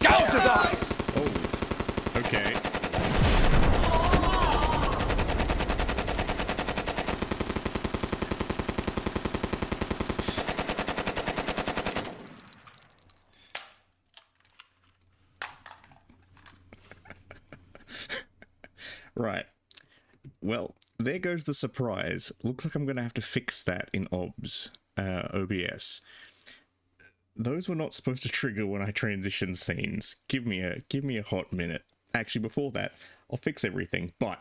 Gouge his eyes! Oh, okay. Right. Well, there goes the surprise. Looks like I'm going to have to fix that in OBS. Those were not supposed to trigger when I transition scenes. Give me a hot minute. Actually, before that, I'll fix everything. But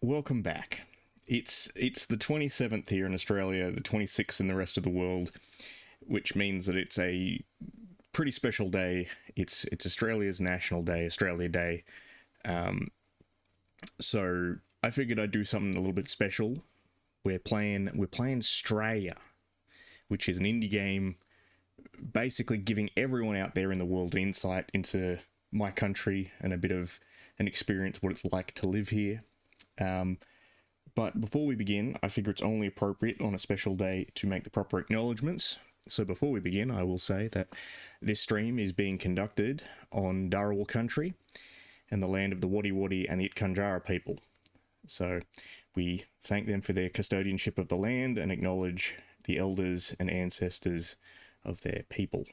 welcome back. It's the 27th here in Australia, the 26th in the rest of the world, which means that it's a pretty special day. It's Australia's National Day, Australia Day. So I figured I'd do something a little bit special. We're playing Straya, which is an indie game, basically giving everyone out there in the world an insight into my country and a bit of an experience what it's like to live here. But before we begin, I figure it's only appropriate on a special day to make the proper acknowledgements. So before we begin, I will say that this stream is being conducted on Dharawal country and the land of the Wadi Wadi and the Itkanjara people. So we thank them for their custodianship of the land and acknowledge the elders and ancestors of their people.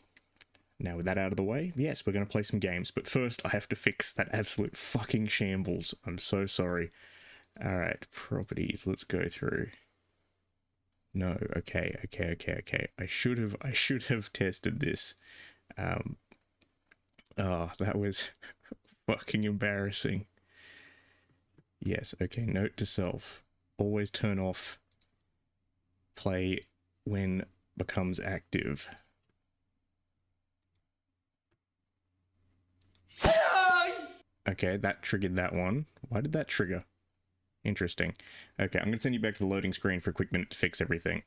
Now with that out of the way, yes, we're going to play some games, but first I have to fix that absolute fucking shambles. I'm so sorry. Alright, properties, let's go through. No, okay. I should have tested this. Oh, that was fucking embarrassing. Yes, okay, note to self. Always turn off play when becomes active. Okay, that triggered that one. Why did that trigger? Interesting. Okay, I'm going to send you back to the loading screen for a quick minute to fix everything.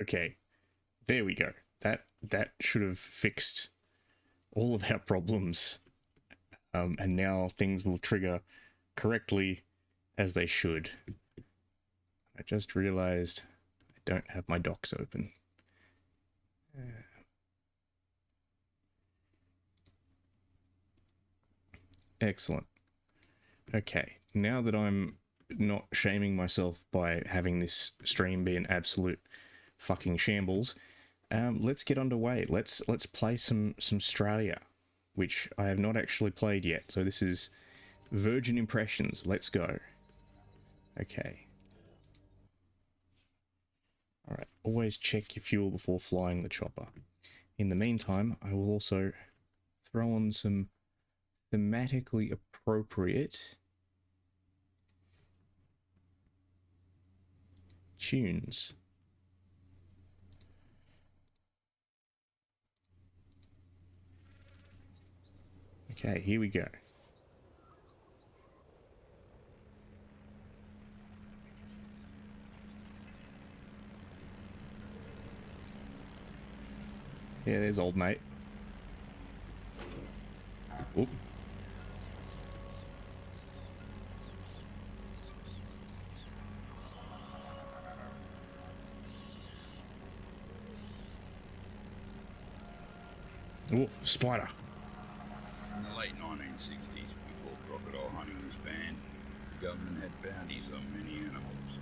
Okay, there we go. That should have fixed all of our problems. And now things will trigger correctly as they should. I just realized I don't have my docs open. Excellent. Okay, now that I'm not shaming myself by having this stream be an absolute fucking shambles, let's get underway. Let's play some Straya, which I have not actually played yet. So this is virgin impressions. Let's go. Okay. All right. Always check your fuel before flying the chopper. In the meantime, I will also throw on some thematically appropriate tunes. Okay, here we go. Yeah, there's old mate. Oop. Oh, spider. In the late 1960s, before crocodile hunting was banned, the government had bounties on many animals.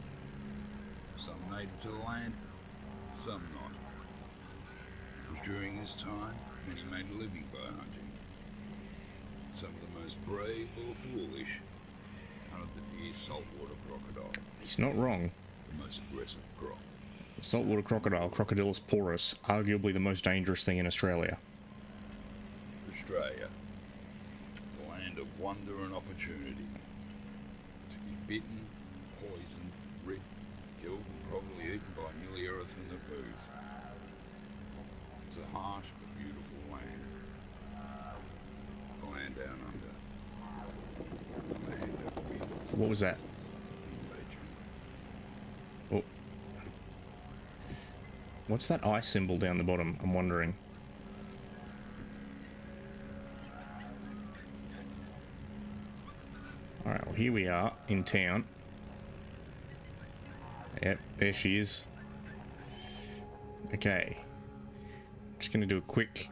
Some native to the land, some not. It was during this time many made a living by hunting. Some of the most brave or foolish hunted the fierce saltwater crocodile, He's not wrong. the most aggressive crop. The saltwater crocodile, Crocodilus porus, arguably the most dangerous thing in Australia. Australia, the land of wonder and opportunity. To be bitten, poisoned, ripped, killed, and probably eaten by nearly everything that moves. It's a harsh but beautiful land. The land down under. The land of myth What was that? and legend. Oh. What's that eye symbol down the bottom? I'm wondering. Alright, well here we are in town. Yep, there she is. Okay. Just gonna do a quick...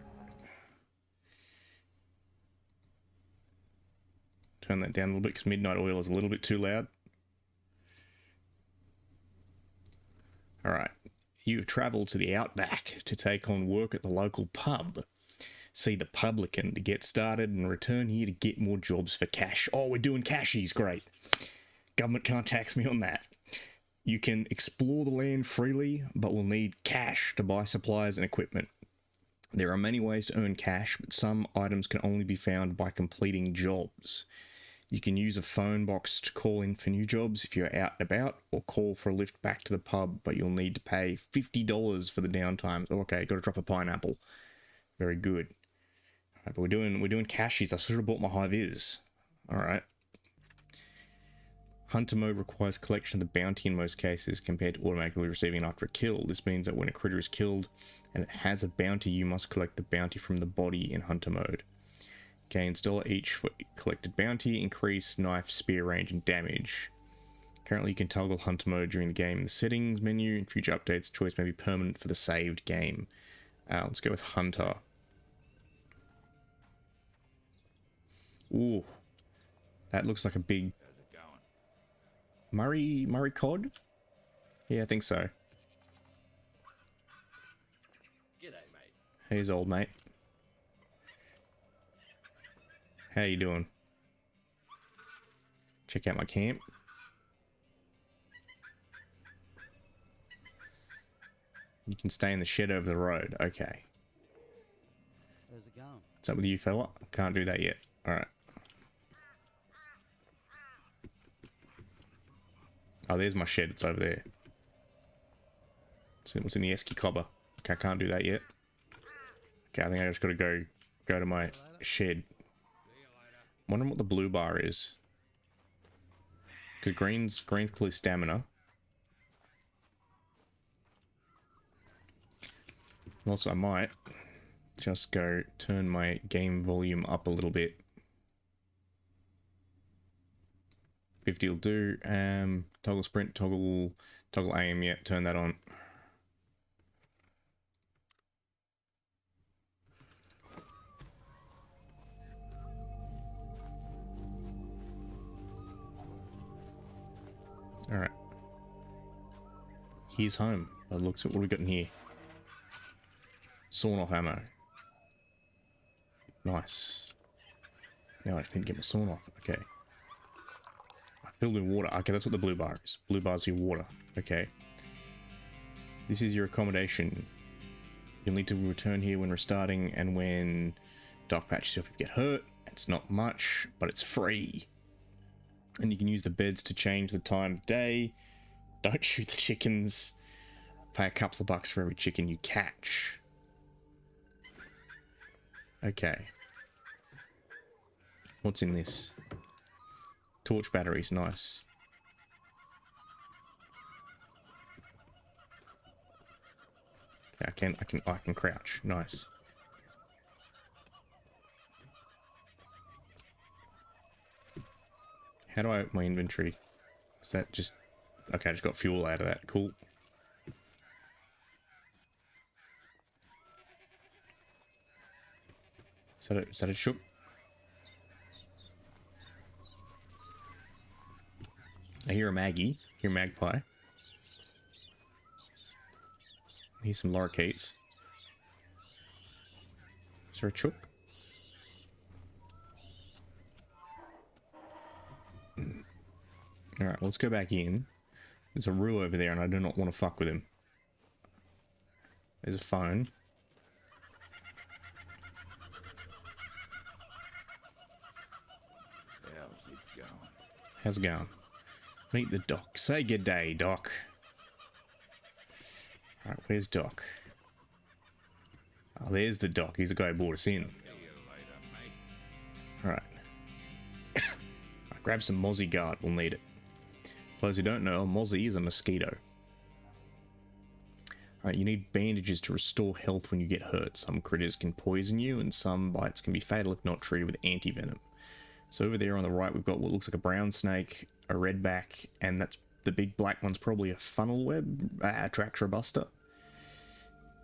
Turn that down a little bit because midnight oil is a little bit too loud. Alright. You've travelled to the outback to take on work at the local pub. See the publican to get started and return here to get more jobs for cash. Oh, we're doing cashies, great. Government can't tax me on that. You can explore the land freely, but will need cash to buy supplies and equipment. There are many ways to earn cash, but some items can only be found by completing jobs. You can use a phone box to call in for new jobs if you're out and about, or call for a lift back to the pub, but you'll need to pay $50 for the downtime. Oh, okay, got to drop a pineapple. Very good. All right, but we're doing cashies. I should have bought my high-vis. All right. Hunter mode requires collection of the bounty in most cases compared to automatically receiving it after a kill. This means that when a critter is killed and it has a bounty, you must collect the bounty from the body in hunter mode. Gains $1 each for collected bounty, increase knife, spear range, and damage. Currently, you can toggle hunter mode during the game in the settings menu. In future updates, choice may be permanent for the saved game. Let's go with hunter. Ooh, that looks like a big Murray cod. Yeah, I think so. G'day, mate. Here's old mate. How you doing? Check out my camp. You can stay in the shed over the road. Okay. How's it going? What's up with you, fella? Can't do that yet. Alright. Oh, there's my shed. It's over there. What's in the esky cobber? Okay, I can't do that yet. Okay, I think I just gotta go to my shed. Wondering what the blue bar is. Because green's clearly stamina. Also, I might just go turn my game volume up a little bit. 50 will do. Toggle sprint, toggle aim. Yeah, turn that on. Alright. Here's home. Looks at what we got in here. Sawn off ammo. Nice. Now I just need to get my sawn off. Okay. I filled in water. Okay, that's what the blue bar is. Blue bar's your water. Okay. This is your accommodation. You'll need to return here when restarting and when dark patches you if you get hurt. It's not much, but it's free. And you can use the beds to change the time of day. Don't shoot the chickens. Pay a couple of bucks for every chicken you catch. Okay. What's in this? Torch batteries, nice. Okay, I can crouch, nice. How do I open my inventory? Is that just... Okay, I just got fuel out of that. Cool. Is that a shook? I hear a Maggie. I hear a magpie. I hear some lorikeets. Is there a chook? Alright, let's go back in. There's a Roo over there and I do not want to fuck with him. There's a phone. How's it going? How's it going? Meet the doc. Say good day, Doc. Alright, where's Doc? Oh, there's the Doc. He's the guy who brought us in. See you later, mate. Alright. Grab some Mozzie Guard. We'll need it. For those who don't know, Mozzie is a mosquito. You need bandages to restore health when you get hurt. Some critters can poison you, and some bites can be fatal if not treated with anti-venom. So over there on the right, we've got what looks like a brown snake, a redback, and that's the big black one's probably a funnel web, Tractrobuster.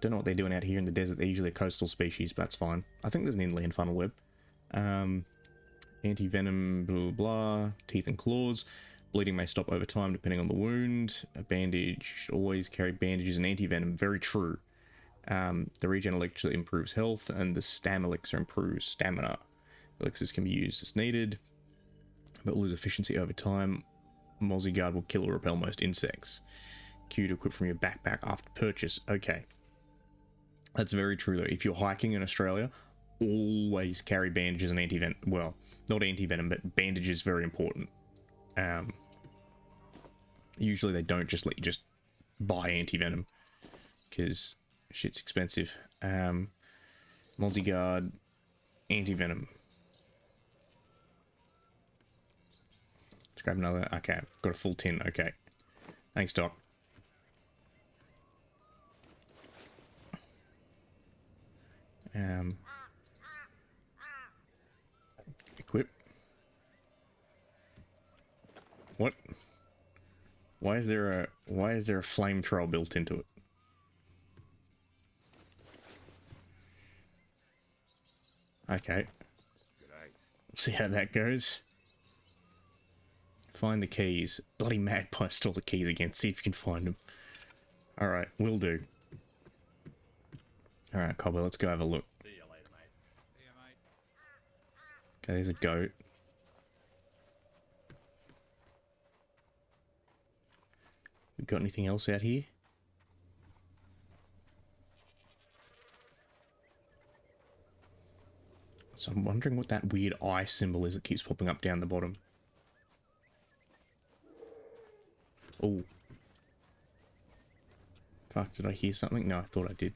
Don't know what they're doing out here in the desert. They're usually a coastal species, but that's fine. I think there's an inland funnel web. Anti-venom, blah, blah, blah. Teeth and claws. Bleeding may stop over time depending on the wound. A bandage, always carry bandages and anti-venom. Very true. The regen elixir improves health, and the stam elixir improves stamina. Elixirs can be used as needed, but will lose efficiency over time. Mozzie Guard will kill or repel most insects. Q to equip from your backpack after purchase. Okay. That's very true though. If you're hiking in Australia, always carry bandages and anti-venom. Well, not anti-venom, but bandages very important. Usually they don't just let you just buy anti-venom, because shit's expensive. Mozzie Guard, anti-venom. Let's grab another. Okay, got a full tin. Okay. Thanks, Doc. Equip. What? Why is there a flamethrower built into it? Okay. See how that goes. Find the keys. Bloody magpie stole the keys again. See if you can find them. Alright, will do. Alright, Cobber, let's go have a look. See you later, mate. See ya, mate. Okay, there's a goat. We got anything else out here? So I'm wondering what that weird eye symbol is that keeps popping up down the bottom. Oh. Fuck, did I hear something? No, I thought I did.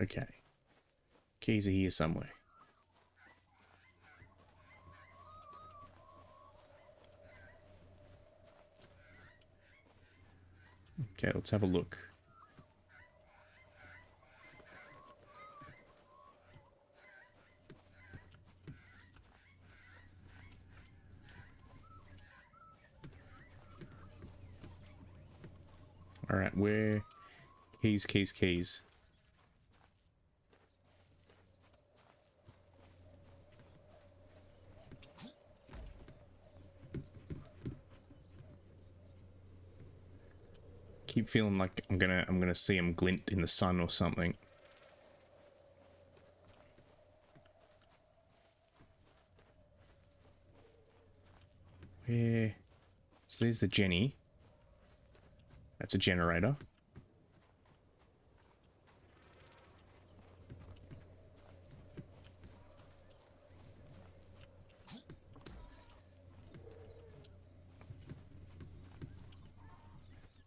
Okay. Keys are here somewhere. Okay, let's have a look. Alright, where? Keys, keys, keys. Keep feeling like I'm gonna see him glint in the sun or something. Where? So there's the Jenny. That's a generator.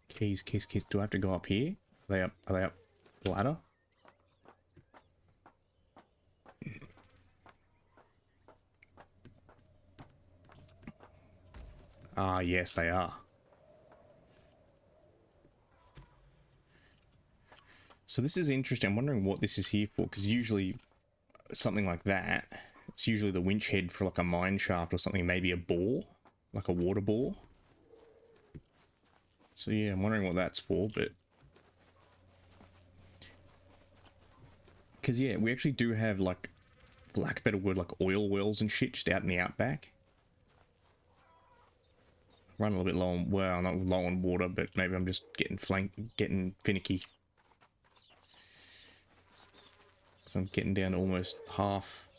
Keys, keys, keys. Do I have to go up here? Are they up the ladder? Ah, yes, they are. So this is interesting. I'm wondering what this is here for, because usually something like that, it's usually the winch head for like a mine shaft or something, maybe a bore, like a water bore. So yeah, I'm wondering what that's for, but... Because yeah, we actually do have like, for lack of a better word, like oil wells and shit just out in the outback. Run a little bit low on, well, not low on water, but maybe I'm just getting finicky. So I'm getting down to almost half.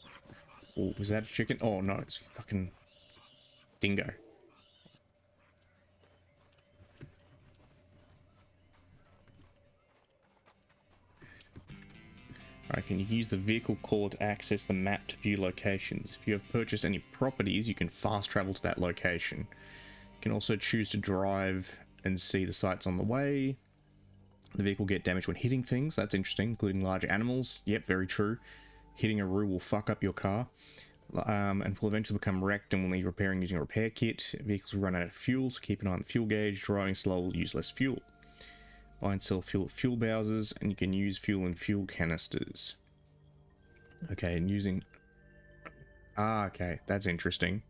Oh, was that a chicken? Oh no, it's fucking dingo. Alright, can you use the vehicle core to access the map to view locations? If you have purchased any properties, you can fast travel to that location. You can also choose to drive and see the sights on the way. The vehicle will get damaged when hitting things. That's interesting, including large animals. Yep, very true. Hitting a roo will fuck up your car. and will eventually become wrecked and will need repairing using a repair kit. Vehicles will run out of fuel, so keep an eye on the fuel gauge. Driving slow will use less fuel. Buy and sell fuel at fuel bowsers, and you can use fuel in fuel canisters. Okay, and using... Ah, okay, that's interesting.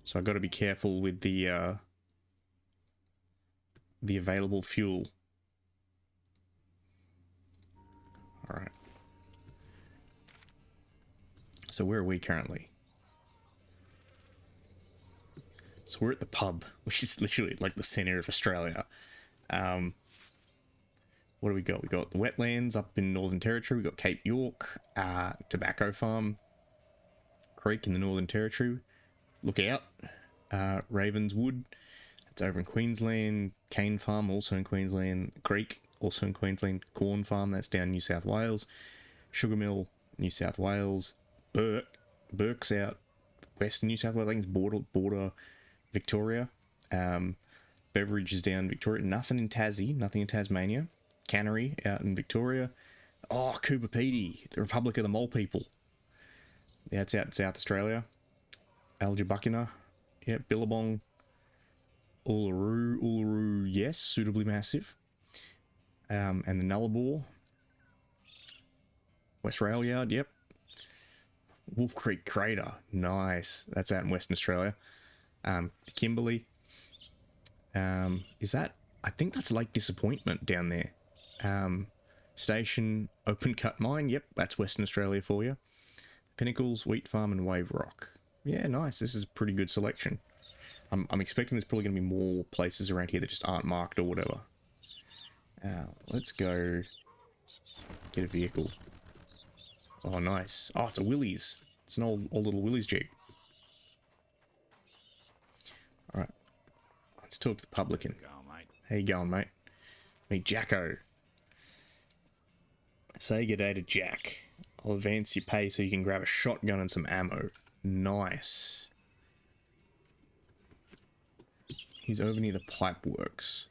So I've got to be careful with the available fuel. Alright. So where are we currently? So we're at the pub, which is literally like the centre of Australia. What do we got? We got the wetlands up in Northern Territory. We got Cape York, tobacco farm, creek in the Northern Territory. Look out, Ravenswood. It's over in Queensland. Cane farm, also in Queensland. Creek, also in Queensland. Corn farm, that's down New South Wales. Sugar mill, New South Wales. Burke's out western New South Wales. I think it's border Victoria. Beveridge is down Victoria. Nothing in Tassie. Nothing in Tasmania. Cannery out in Victoria. Oh, Cooper Pedy, the Republic of the Mole People. Yeah, it's out in South Australia. Algebukina. Yeah, Billabong. Uluru, yes, suitably massive. And the Nullarbor. West Rail Yard, yep. Wolf Creek Crater, nice. That's out in Western Australia. Kimberley. Is that... I think that's Lake Disappointment down there. Station, Open Cut Mine, yep, that's Western Australia for you. Pinnacles, Wheat Farm, and Wave Rock. Yeah, nice. This is a pretty good selection. I'm expecting there's probably going to be more places around here that just aren't marked or whatever. Let's go get a vehicle. Oh, nice. Oh, it's a Willys. It's an old little Willys Jeep. Alright. Let's talk to the publican. How you going, mate? Meet Jacko. Say good day to Jack. I'll advance your pay so you can grab a shotgun and some ammo. Nice. He's over near the pipe works.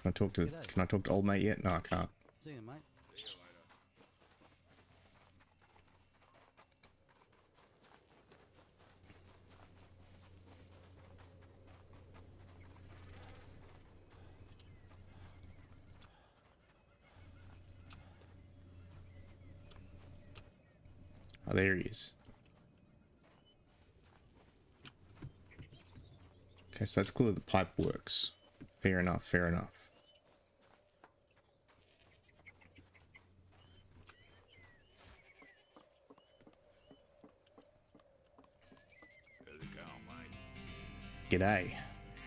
Can I talk to old mate yet? No, I can't. See you, mate. Oh, there he is. Okay, so that's clear the pipe works. Fair enough, fair enough. G'day.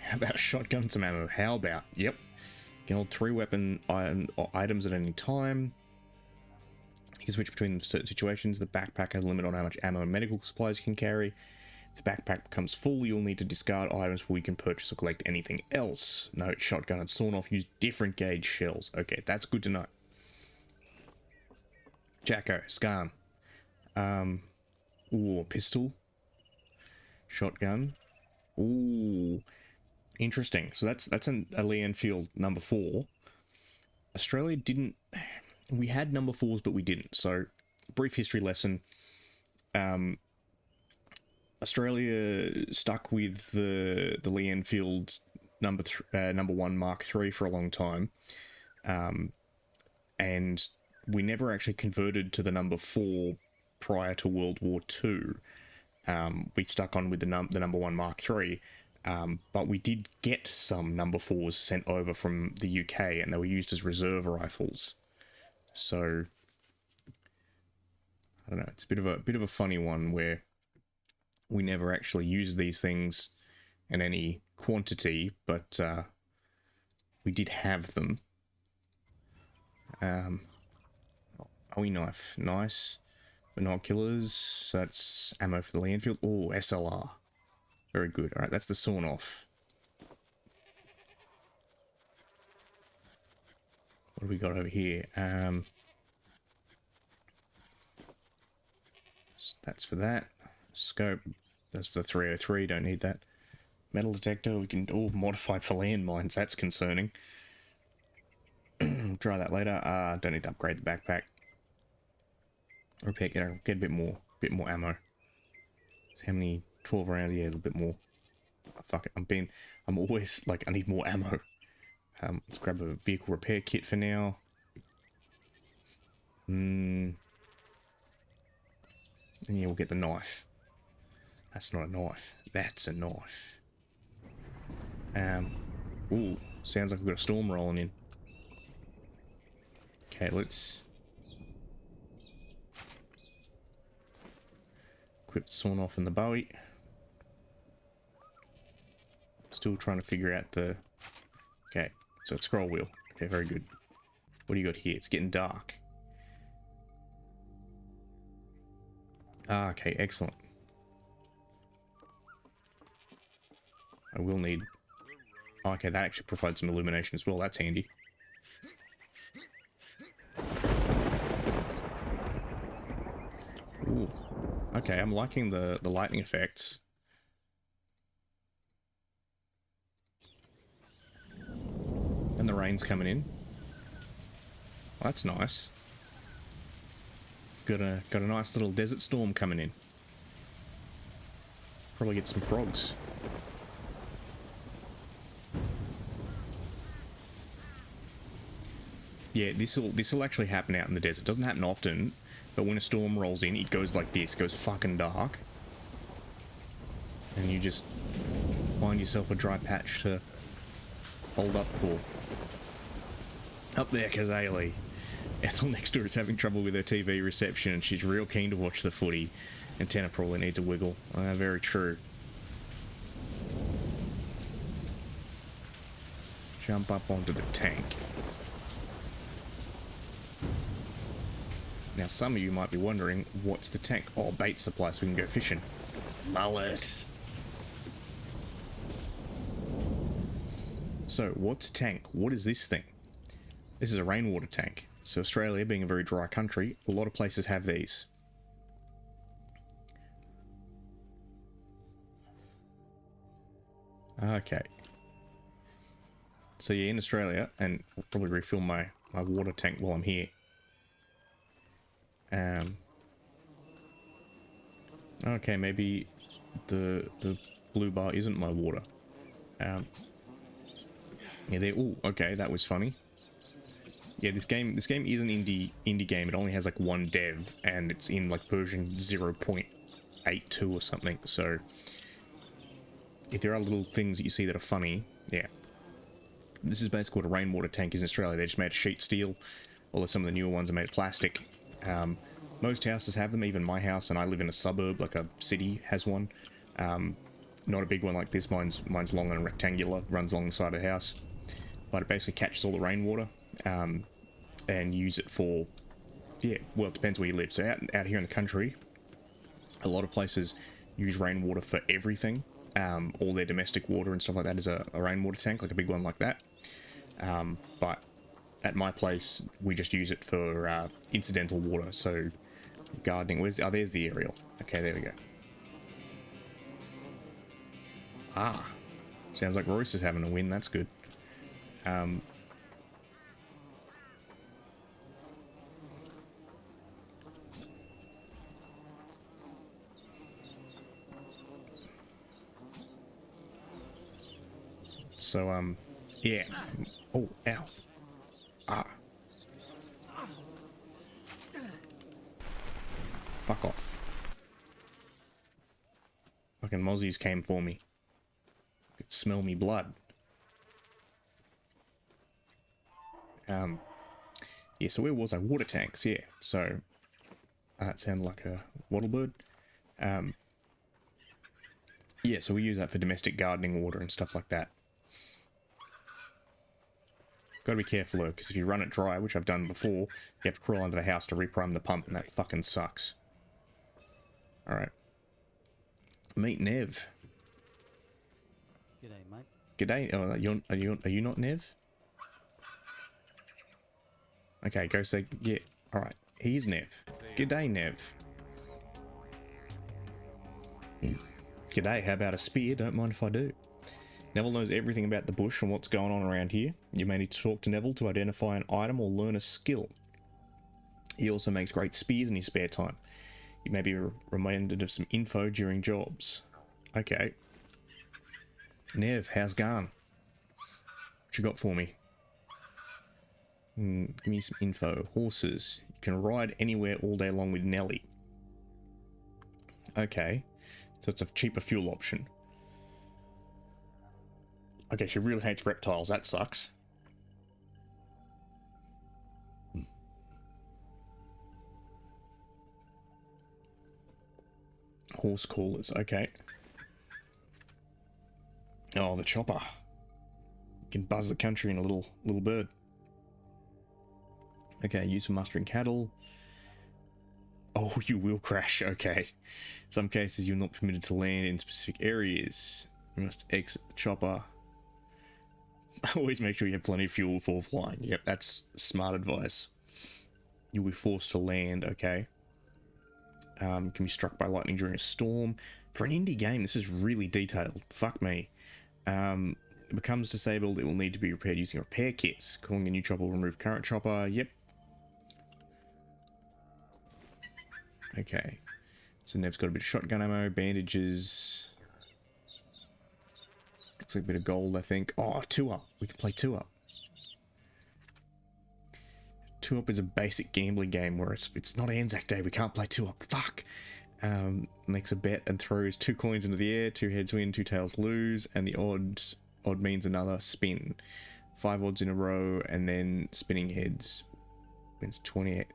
How about shotgun and some ammo? How about? Yep. You can hold 3 weapon items at any time. You can switch between certain situations. The backpack has a limit on how much ammo and medical supplies you can carry. If the backpack becomes full, you'll need to discard items before you can purchase or collect anything else. Note, shotgun and sawn-off use different gauge shells. Okay, that's good to know. Jacko, Scan. Ooh, pistol. Shotgun. Ooh, interesting. So that's a Lee Enfield number 4. Australia didn't... We had number 4s, but we didn't. So, brief history lesson. Australia stuck with the Lee Enfield number 1 Mark III for a long time. And we never actually converted to the number 4 prior to World War II. We stuck on with the number 1 Mark III. But we did get some number 4s sent over from the UK, and they were used as reserve rifles. So I don't know. It's a bit of a funny one where we never actually used these things in any quantity, but we did have them. Owie knife, nice. Binoculars. That's ammo for the Lee Enfield. Oh, SLR. Very good. All right, that's the sawn-off. What do we got over here? That's for that. Scope. That's for the 303. Don't need that. Metal detector. We can... Oh, modified for landmines. That's concerning. Try that later. Don't need to upgrade the backpack. Repair. Get a bit more. Bit more ammo. So how many? 12 rounds, yeah, a little bit more. Oh, fuck it, I'm always like, I need more ammo. Let's grab a vehicle repair kit for now. And yeah, we'll get the knife. That's not a knife. That's a knife. Ooh, sounds like we've got a storm rolling in. Okay, let's equip the sawn off and the bowie. Still trying to figure out the... Okay, so it's scroll wheel. Okay, very good. What do you got here? It's getting dark. Ah, okay, excellent. I will need... Oh, okay, that actually provides some illumination as well. That's handy. Ooh. Okay, I'm liking the lightning effects. And the rain's coming in. Well, that's nice. Got a nice little desert storm coming in. Probably get some frogs. Yeah, this'll actually happen out in the desert. It doesn't happen often, but when a storm rolls in, it goes like this. It goes fucking dark. And you just find yourself a dry patch to hold up for. Up there, Kazali. Ethel next door is having trouble with her TV reception and she's real keen to watch the footy. And Tanner probably needs a wiggle. Very true. Jump up onto the tank. Now some of you might be wondering, what's the tank? Oh, bait supply so we can go fishing. Mullet. So, what's a tank? What is this thing? This is a rainwater tank. So Australia, being a very dry country, a lot of places have these. Okay. So yeah, in Australia, and I'll probably refill my water tank while I'm here. Okay, maybe the blue bar isn't my water. Yeah, there. Oh, okay, that was funny. Yeah, this game is an indie game. It only has like one dev, and it's in like version 0.82 or something. So if there are little things that you see that are funny, yeah. This is basically what a rainwater tank is in Australia. They just made of sheet steel, although some of the newer ones are made of plastic. Most houses have them, even my house, and I live in a suburb, like a city has one. Not a big one like this. Mine's long and rectangular, runs along the side of the house. But it basically catches all the rainwater and use it for, yeah, well, it depends where you live. So out here in the country, a lot of places use rainwater for everything. All their domestic water and stuff like that is a rainwater tank, like a big one like that. But at my place, we just use it for incidental water, so gardening. There's the aerial. Okay, there we go. Ah, sounds like Royce is having a win. That's good. So, yeah. Oh, ow. Ah. Fuck off. Fucking mozzies came for me. Could smell me blood. Yeah, so where was I? Water tanks, yeah. So, that sounded like a wattle bird. Yeah, so we use that for domestic gardening water and stuff like that. Gotta be careful though, because if you run it dry, which I've done before, you have to crawl under the house to reprime the pump, and that fucking sucks. Alright. Meet Nev. G'day, mate. G'day. Oh, are you not Nev? Okay, go say, yeah. Alright, here's Nev. G'day, Nev. G'day, how about a spear? Don't mind if I do. Neville knows everything about the bush and what's going on around here. You may need to talk to Neville to identify an item or learn a skill. He also makes great spears in his spare time. You may be reminded of some info during jobs. Okay. Nev, how's it going? What you got for me? Give me some info. Horses. You can ride anywhere all day long with Nelly. Okay. So it's a cheaper fuel option. Okay, she really hates reptiles. That sucks. Horse callers. Okay. Oh, the chopper. You can buzz the country in a little bird. Okay, use for mustering cattle. Oh, you will crash. Okay. Some cases you're not permitted to land in specific areas. You must exit the chopper. Always make sure you have plenty of fuel before flying. Yep, that's smart advice. You'll be forced to land. Okay. Can be struck by lightning during a storm. For an indie game, this is really detailed. Fuck me. It becomes disabled. It will need to be repaired using repair kits. Calling a new chopper will remove current chopper. Yep. Okay. So Nev's got a bit of shotgun ammo, bandages. Looks like a bit of gold, I think. Oh, 2-up. We can play 2-up. 2-up is a basic gambling game where it's not Anzac Day. We can't play 2-up. Fuck. Makes a bet and throws 2 coins into the air. 2 heads win, 2 tails lose, and the odd means another spin. 5 odds in a row, and then spinning heads wins 28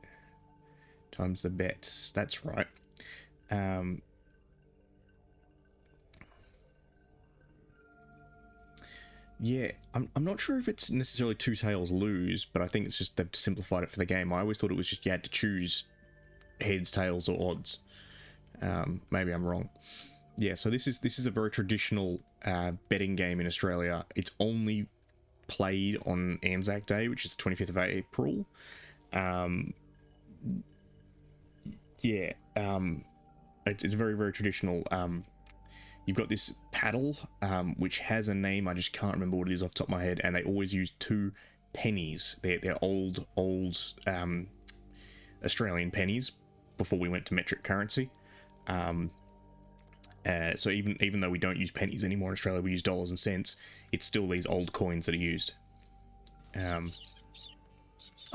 times the bet. That's right. Yeah, I'm not sure if it's necessarily 2 tails lose, but I think it's just they've simplified it for the game. I always thought it was just you had to choose heads, tails, or odds. Maybe I'm wrong. Yeah, so this is a very traditional betting game in Australia. It's only played on Anzac Day, which is the 25th of April. It's very, very traditional. You've got this paddle, which has a name. I just can't remember what it is off the top of my head. And they always use 2 pennies. They're old Australian pennies before we went to metric currency. So even though we don't use pennies anymore in Australia, we use dollars and cents. It's still these old coins that are used. I'll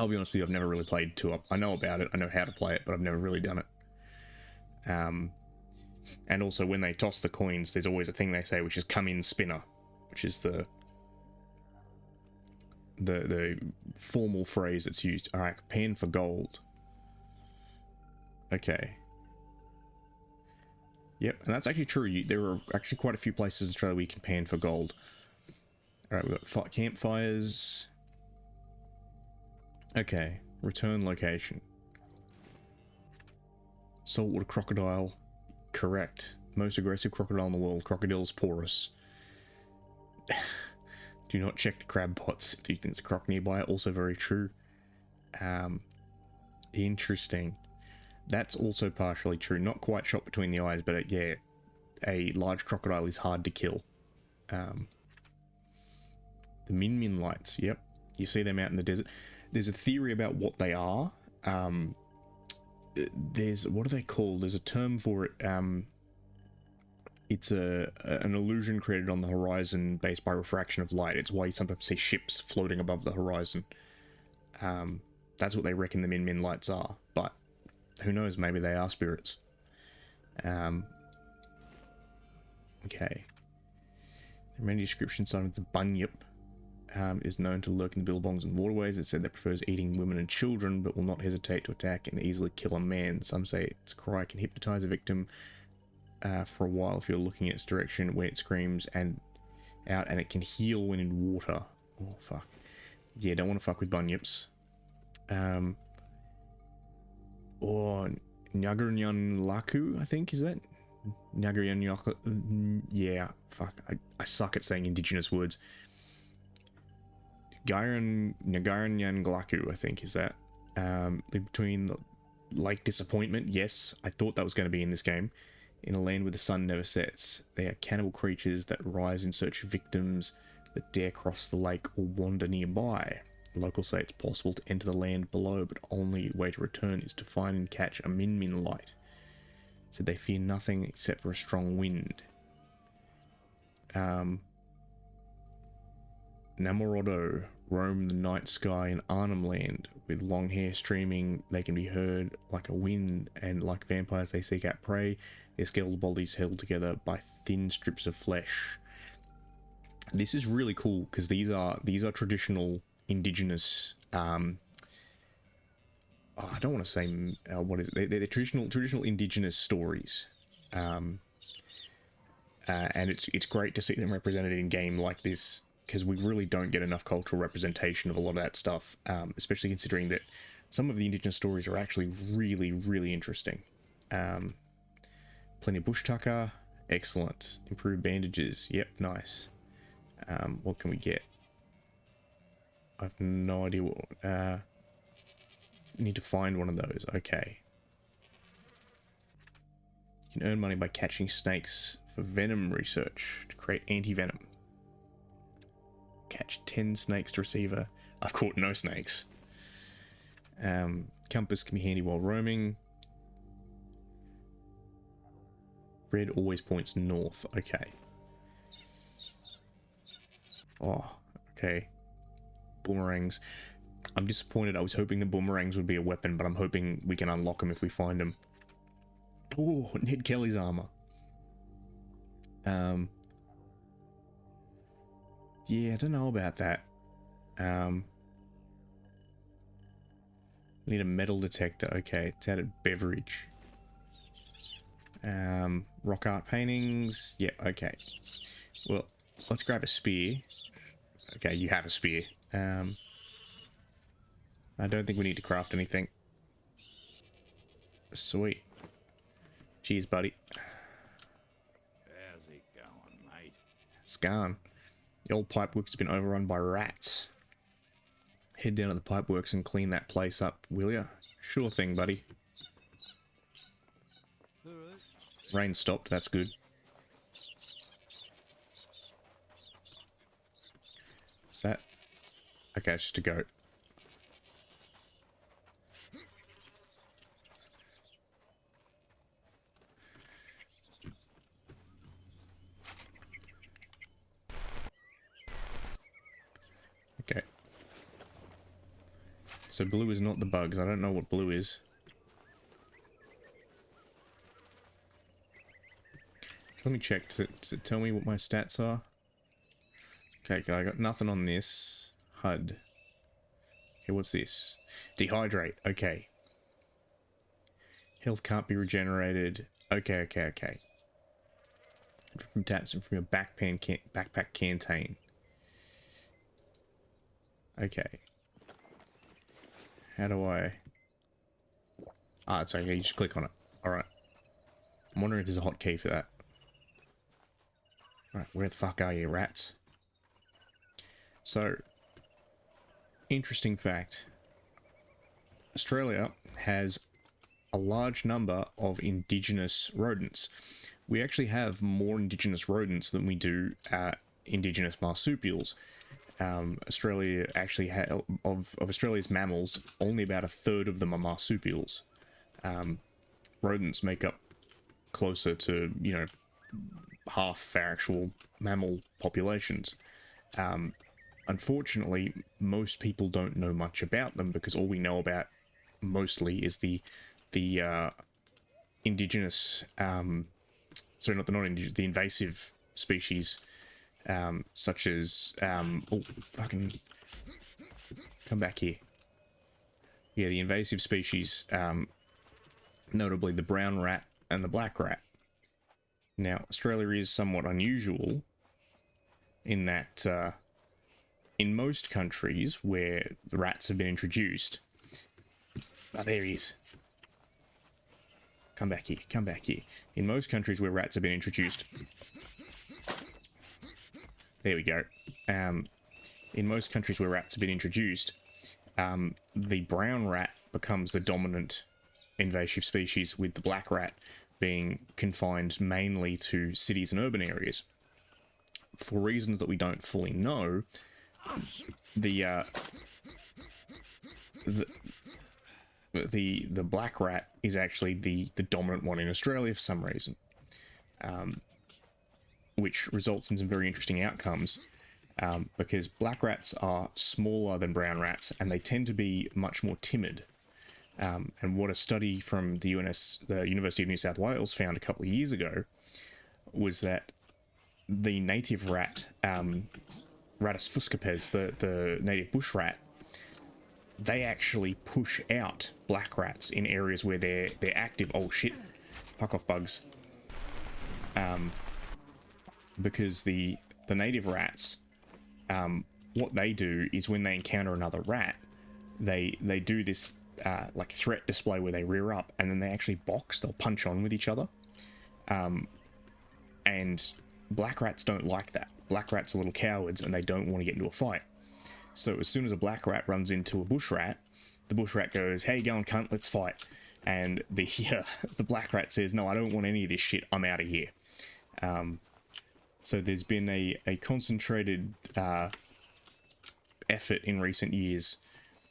be honest with you, I've never really played 2-up. I know about it. I know how to play it, but I've never really done it. And also, when they toss the coins, there's always a thing they say, which is "come in, spinner," which is the formal phrase that's used. All right, pan for gold. Okay. Yep, and that's actually true. There are actually quite a few places in Australia where you can pan for gold. All right, we've got campfires. Okay, return location. Saltwater crocodile. Correct. Most aggressive crocodile in the world. Crocodile's porous. Do not check the crab pots. Do you think there's a croc nearby? Also very true. Interesting. That's also partially true. Not quite shot between the eyes, but yeah, a large crocodile is hard to kill. The min lights. Yep. You see them out in the desert. There's a theory about what they are. What are they called? There's a term for it. It's an illusion created on the horizon based by refraction of light. It's why you sometimes see ships floating above the horizon. That's what they reckon the min lights are, but who knows? Maybe they are spirits. Okay. There are many descriptions citing the bunyip. Is known to lurk in the billabongs and waterways. It said that prefers eating women and children, but will not hesitate to attack and easily kill a man. Some say its cry can hypnotize a victim for a while if you're looking in its direction when it screams and it can heal when in water. Oh fuck. Yeah, don't want to fuck with bunyips. Or Nyagarnyan Laku, I think, is that? Nyagarnyan. Yeah, fuck. I suck at saying indigenous words. Nyagarnyan Glaku, I think, is that. Between the Lake Disappointment, yes, I thought that was going to be in this game. In a land where the sun never sets, they are cannibal creatures that rise in search of victims that dare cross the lake or wander nearby. Locals say it's possible to enter the land below, but only way to return is to find and catch a min light. Said they fear nothing except for a strong wind. Namorodo roam the night sky in Arnhem Land. With long hair streaming, they can be heard like a wind, and like vampires they seek out prey. Their skeletal bodies held together by thin strips of flesh. This is really cool because these are traditional indigenous. I don't want to say what is it? They're traditional indigenous stories, and it's great to see them represented in game like this, because we really don't get enough cultural representation of a lot of that stuff, especially considering that some of the indigenous stories are actually really, really interesting. Plenty of bush tucker, excellent. Improved bandages, yep, nice. What can we get? I have no idea what... need to find one of those, okay. You can earn money by catching snakes for venom research to create anti-venom. Catch 10 snakes to receive a... I've caught no snakes. Compass can be handy while roaming. Red always points north. Okay. Oh, okay. Boomerangs. I'm disappointed. I was hoping the boomerangs would be a weapon, but I'm hoping we can unlock them if we find them. Oh, Ned Kelly's armor. Yeah, I don't know about that. Need a metal detector. Okay, it's out at beverage. Rock art paintings. Yeah, okay. Well, let's grab a spear. Okay, you have a spear. I don't think we need to craft anything. Sweet. Cheers, buddy. How's it going, mate? It's gone. The old pipeworks has been overrun by rats. Head down to the pipeworks and clean that place up, will ya? Sure thing, buddy. Alright. Rain stopped, that's good. Is that... Okay, it's just a goat. Okay. So blue is not the bugs. I don't know what blue is. Let me check. Does it tell me what my stats are? Okay, I got nothing on this. HUD. Okay, what's this? Dehydrate. Okay. Health can't be regenerated. Okay. From taps and from your backpack canteen. Okay. How do I... Ah, it's okay, you just click on it. Alright. I'm wondering if there's a hotkey for that. Alright, where the fuck are you, rats? So, interesting fact. Australia has a large number of indigenous rodents. We actually have more indigenous rodents than we do indigenous marsupials. Australia actually of Australia's mammals, only about a third of them are marsupials. Rodents make up closer to, you know, half our actual mammal populations. Unfortunately, most people don't know much about them because all we know about mostly is the indigenous, sorry, not indigenous, the invasive species. Such as, oh, fucking, come back here. Yeah, the invasive species, notably the brown rat and the black rat. Now, Australia is somewhat unusual in that, in most countries where the rats have been introduced... Oh, there he is. Come back here, come back here. In most countries where rats have been introduced... There we go. In most countries where rats have been introduced, the brown rat becomes the dominant invasive species, with the black rat being confined mainly to cities and urban areas. For reasons that we don't fully know, the the black rat is actually the dominant one in Australia for some reason, which results in some very interesting outcomes, because black rats are smaller than brown rats and they tend to be much more timid. And what a study from the University of New South Wales found a couple of years ago was that the native rat, Rattus fuscipes, the native bush rat, they actually push out black rats in areas where they're active. Oh shit, fuck off bugs. Because the native rats, what they do is when they encounter another rat, they do this like threat display where they rear up and then they actually box. They'll punch on with each other, and black rats don't like that. Black rats are little cowards and they don't want to get into a fight. So as soon as a black rat runs into a bush rat, the bush rat goes, "Hey, go on, cunt, let's fight." And the black rat says, "No, I don't want any of this shit. I'm out of here." So there's been a concentrated effort in recent years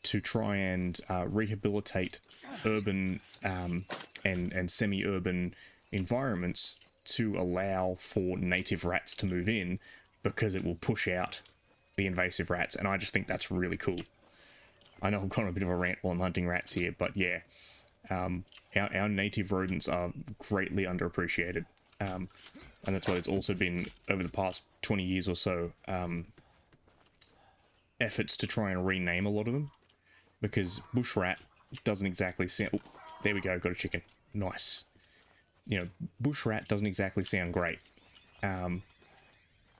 to try and rehabilitate urban and semi-urban environments to allow for native rats to move in, because it will push out the invasive rats, and I just think that's really cool. I know I've gone on a bit of a rant while I'm hunting rats here, but yeah, our native rodents are greatly underappreciated, and that's why there's also been, over the past 20 years or so, efforts to try and rename a lot of them, because bush rat doesn't exactly sound... Oh, there we go, got a chicken. Nice. You know, bush rat doesn't exactly sound great.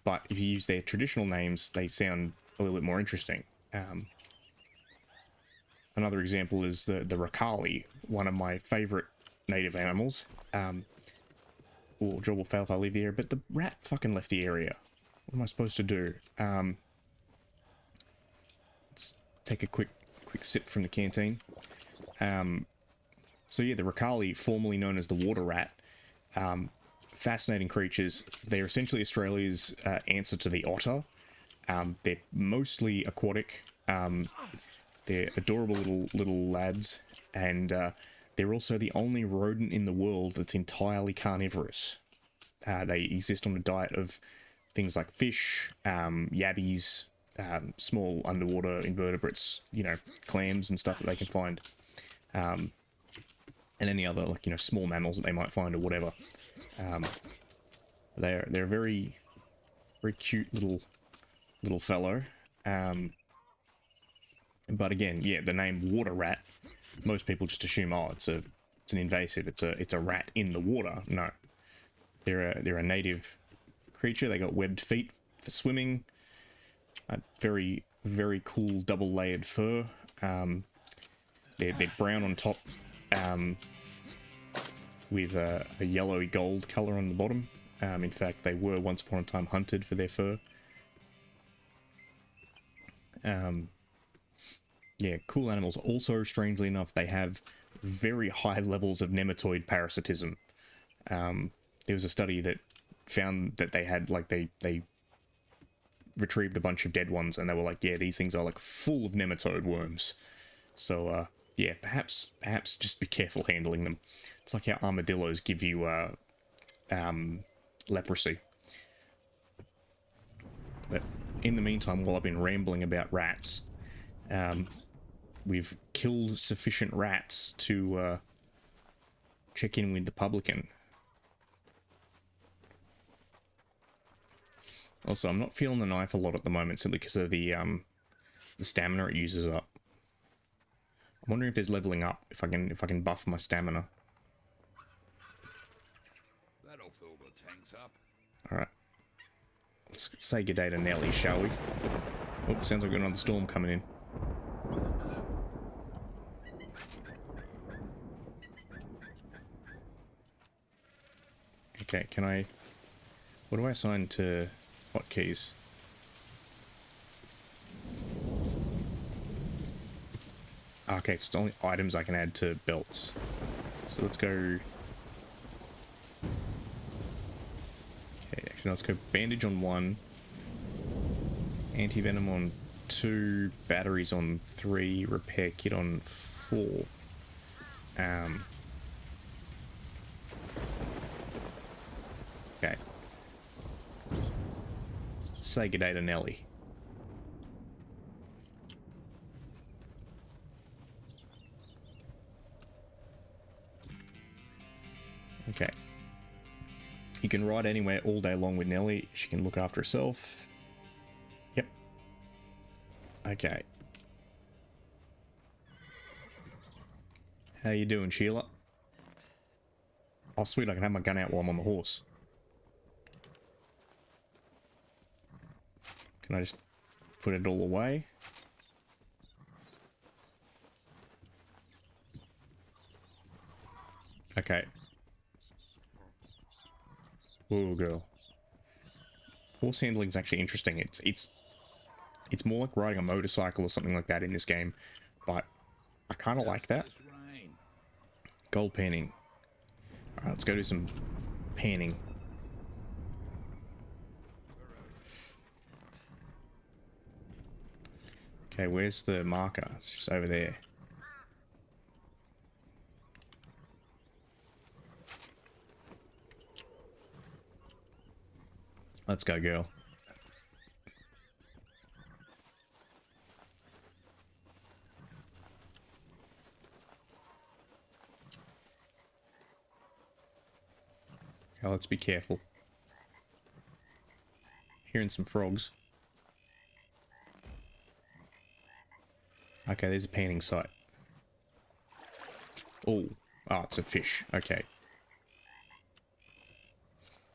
But if you use their traditional names, they sound a little bit more interesting. Another example is the Ricali, one of my favourite native animals. Job will fail if I leave the area, but the rat fucking left the area. What am I supposed to do? Let's take a quick sip from the canteen. So yeah, the Ricali, formerly known as the water rat, fascinating creatures. They're essentially Australia's answer to the otter. They're mostly aquatic. They're adorable little lads, and they're also the only rodent in the world that's entirely carnivorous. They exist on a diet of things like fish, yabbies, small underwater invertebrates, you know, clams and stuff that they can find, and any other, like, you know, small mammals that they might find or whatever. They're a very cute little fellow. But again, yeah, the name water rat, most people just assume, oh, it's an invasive, it's a rat in the water. No, they're a native creature. They got webbed feet for swimming. Very cool double layered fur. They're brown on top, with a yellowy gold color on the bottom. In fact, they were once upon a time hunted for their fur. Yeah, cool animals. Also, strangely enough, they have very high levels of nematoid parasitism. There was a study that found that they had, like, they retrieved a bunch of dead ones, and they were like, yeah, these things are, like, full of nematode worms. So, yeah, perhaps just be careful handling them. It's like how armadillos give you, leprosy. But in the meantime, while I've been rambling about rats, we've killed sufficient rats to check in with the publican. Also, I'm not feeling the knife a lot at the moment, simply because of the stamina it uses up. I'm wondering if there's leveling up, if I can buff my stamina. That'll fill the tanks up. Alright. Let's say good day to Nelly, shall we? Oh, sounds like we've got another storm coming in. Okay, can I... What do I assign to hotkeys? Okay, so it's only items I can add to belts. So let's go... Okay, actually, let's go bandage on 1. Anti-venom on 2. Batteries on 3. Repair kit on 4. Okay. Say good day to Nelly. Okay. You can ride anywhere all day long with Nelly. She can look after herself. Yep. Okay. How you doing, Sheila? Oh, sweet, I can have my gun out while I'm on the horse. Can I just put it all away? Okay. Whoa, girl. Horse handling is actually interesting. It's more like riding a motorcycle or something like that in this game, but I kind of like that. Gold panning. Alright, let's go do some panning. Okay, where's the marker? It's just over there. Let's go, girl. Okay, let's be careful. Hearing some frogs. Okay, there's a panning site. Oh, it's a fish. Okay.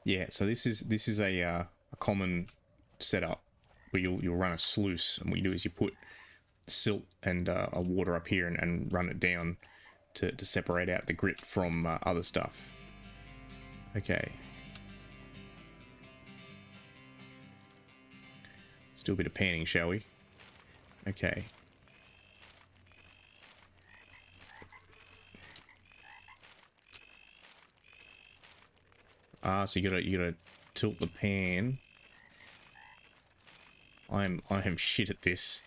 Yeah, so this is a common setup where you'll run a sluice, and what you do is you put silt and a water up here and run it down to separate out the grit from other stuff. Okay. Let's do a bit of panning, shall we? Okay. So you gotta tilt the pan. I am shit at this.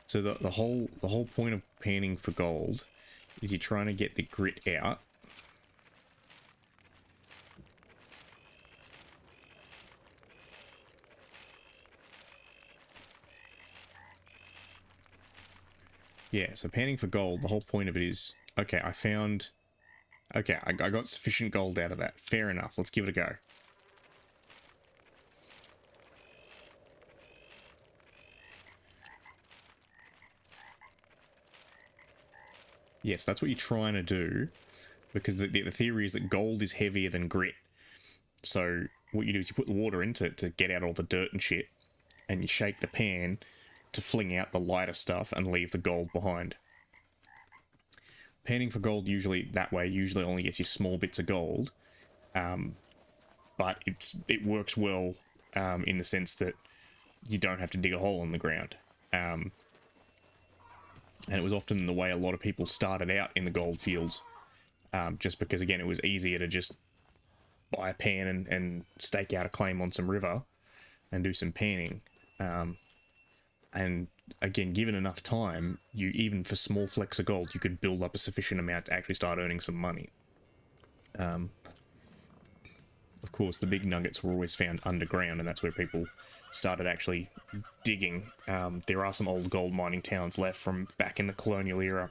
So the whole point of panning for gold is you're trying to get the grit out. Yeah, so panning for gold, the whole point of it is, okay, I got sufficient gold out of that. Fair enough, let's give it a go. Yes, that's what you're trying to do, because the theory is that gold is heavier than grit. So what you do is you put the water in to get out all the dirt and shit, and you shake the pan to fling out the lighter stuff and leave the gold behind. Panning for gold usually only gets you small bits of gold, but it works well in the sense that you don't have to dig a hole in the ground. And it was often the way a lot of people started out in the gold fields, just because, again, it was easier to just buy a pan and stake out a claim on some river and do some panning. And again, given enough time, even for small flecks of gold, you could build up a sufficient amount to actually start earning some money. Of course, the big nuggets were always found underground, and that's where people started actually digging. There are some old gold mining towns left from back in the colonial era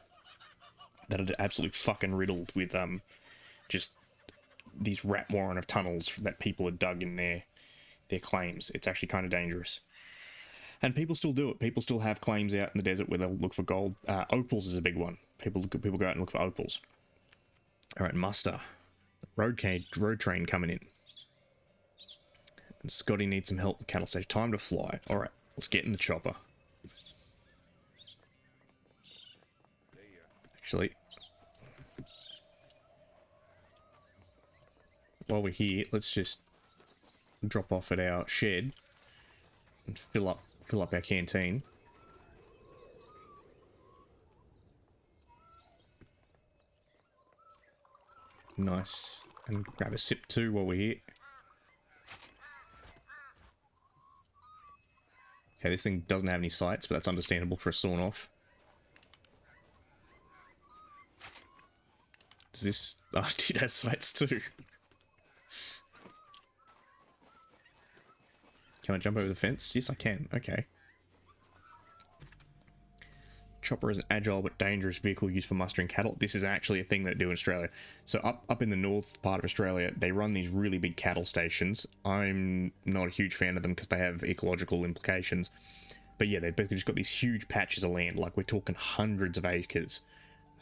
that are absolutely fucking riddled with just these rat warren of tunnels that people had dug in their claims. It's actually kind of dangerous. And people still do it. People still have claims out in the desert where they'll look for gold. Opals is a big one. People go out and look for opals. All right, muster. Road train coming in. And Scotty needs some help with cattle station. Time to fly. All right, let's get in the chopper. Actually, while we're here, let's just drop off at our shed and fill up our canteen. Nice. And grab a sip too while we're here. Okay, this thing doesn't have any sights, but that's understandable for a sawn off. Does this... Oh, dude has sights too. Can I jump over the fence? Yes, I can. Okay. Chopper is an agile but dangerous vehicle used for mustering cattle. This is actually a thing they do in Australia. So up in the north part of Australia, they run these really big cattle stations. I'm not a huge fan of them because they have ecological implications. But yeah, they've basically just got these huge patches of land, like we're talking hundreds of acres.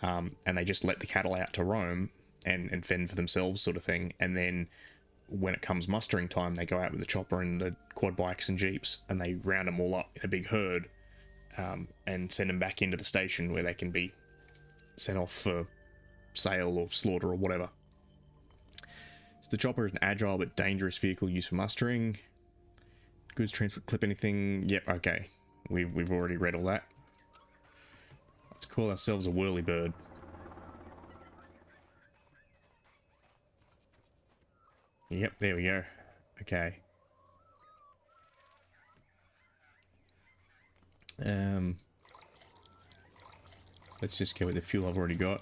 And they just let the cattle out to roam and fend for themselves sort of thing. And then when it comes mustering time, they go out with the chopper and the quad bikes and jeeps and they round them all up in a big herd. And send them back into the station where they can be sent off for sale or slaughter or whatever. So the chopper is an agile but dangerous vehicle used for mustering. Goods transport, clip anything. Yep, okay. We've already read all that. Let's call ourselves a whirlybird. Yep, there we go. Okay. Let's just go with the fuel I've already got.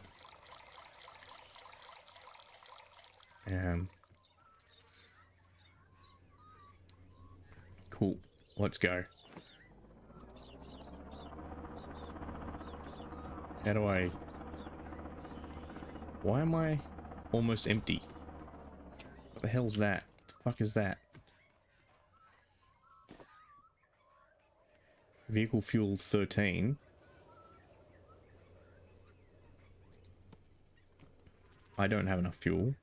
Cool. Let's go. How do I... Why am I almost empty? What the hell's that? What the fuck is that? Vehicle fuel 13. I don't have enough fuel.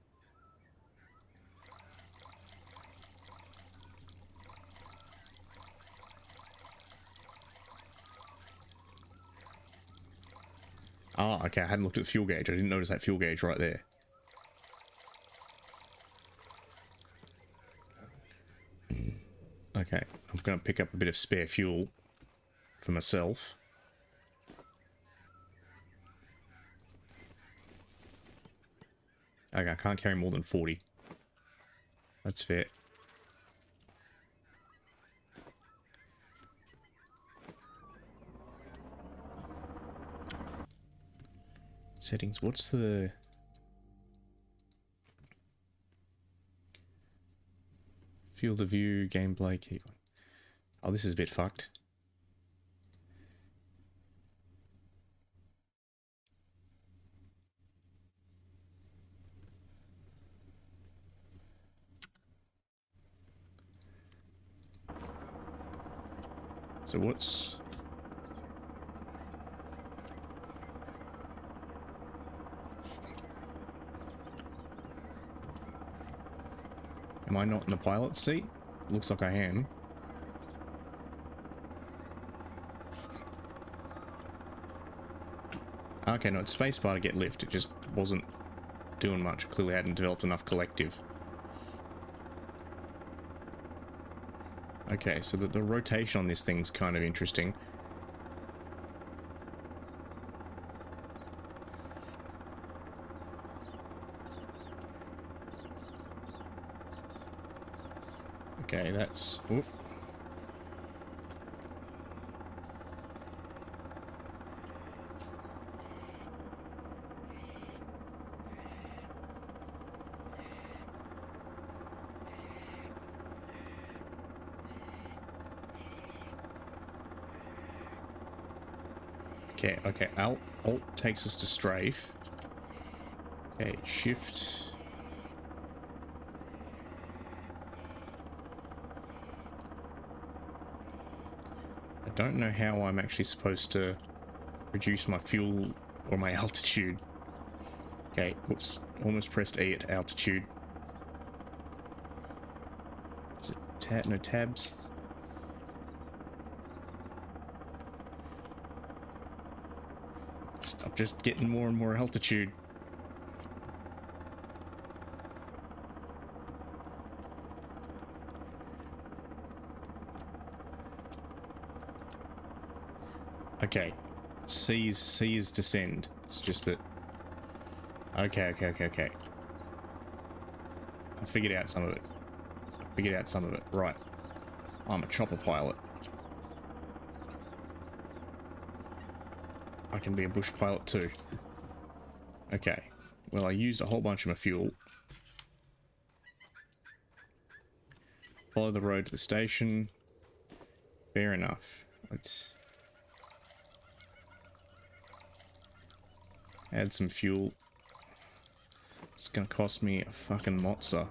Ah, okay, I hadn't looked at the fuel gauge. I didn't notice that fuel gauge right there. Okay, I'm going to pick up a bit of spare fuel for myself. Okay, I can't carry more than 40. That's fair. Settings, what's the... Field of view, gameplay, keep on. Oh, this is a bit fucked. So what's... Am I not in the pilot seat? Looks like I am. Okay, no, it's spacebar to get lift. It just wasn't doing much. Clearly hadn't developed enough collective. Okay, so the rotation on this thing's kind of interesting. Okay, that's... Oop. Okay, Alt takes us to strafe. Okay, shift. I don't know how I'm actually supposed to reduce my fuel or my altitude. Okay, whoops, almost pressed E at altitude. Is it no tabs? Stop just getting more and more altitude. Okay, C is descend. It's just that... Okay. I figured out some of it. Right. I'm a chopper pilot. I can be a bush pilot too. Okay. Well, I used a whole bunch of my fuel. Follow the road to the station. Fair enough. Let's add some fuel. It's gonna cost me a fucking mozza.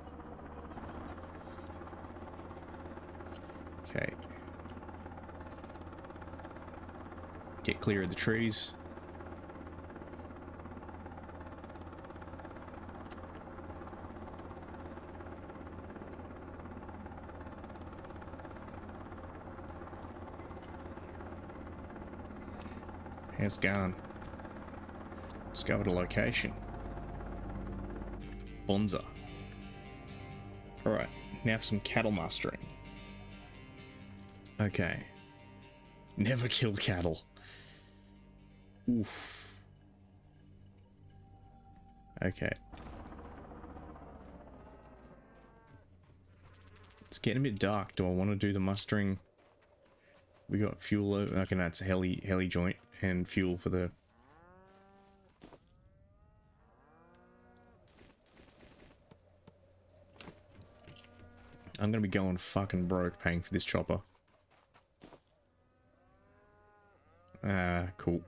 Okay. Get clear of the trees. How's it going? Discovered a location. Bonza. Alright, now for some cattle mastering. Okay. Never kill cattle. Oof. Okay. It's getting a bit dark. Do I want to do the mustering? We got fuel over. Okay, no, it's a heli joint and fuel for the. I'm gonna be going fucking broke paying for this chopper. Cool.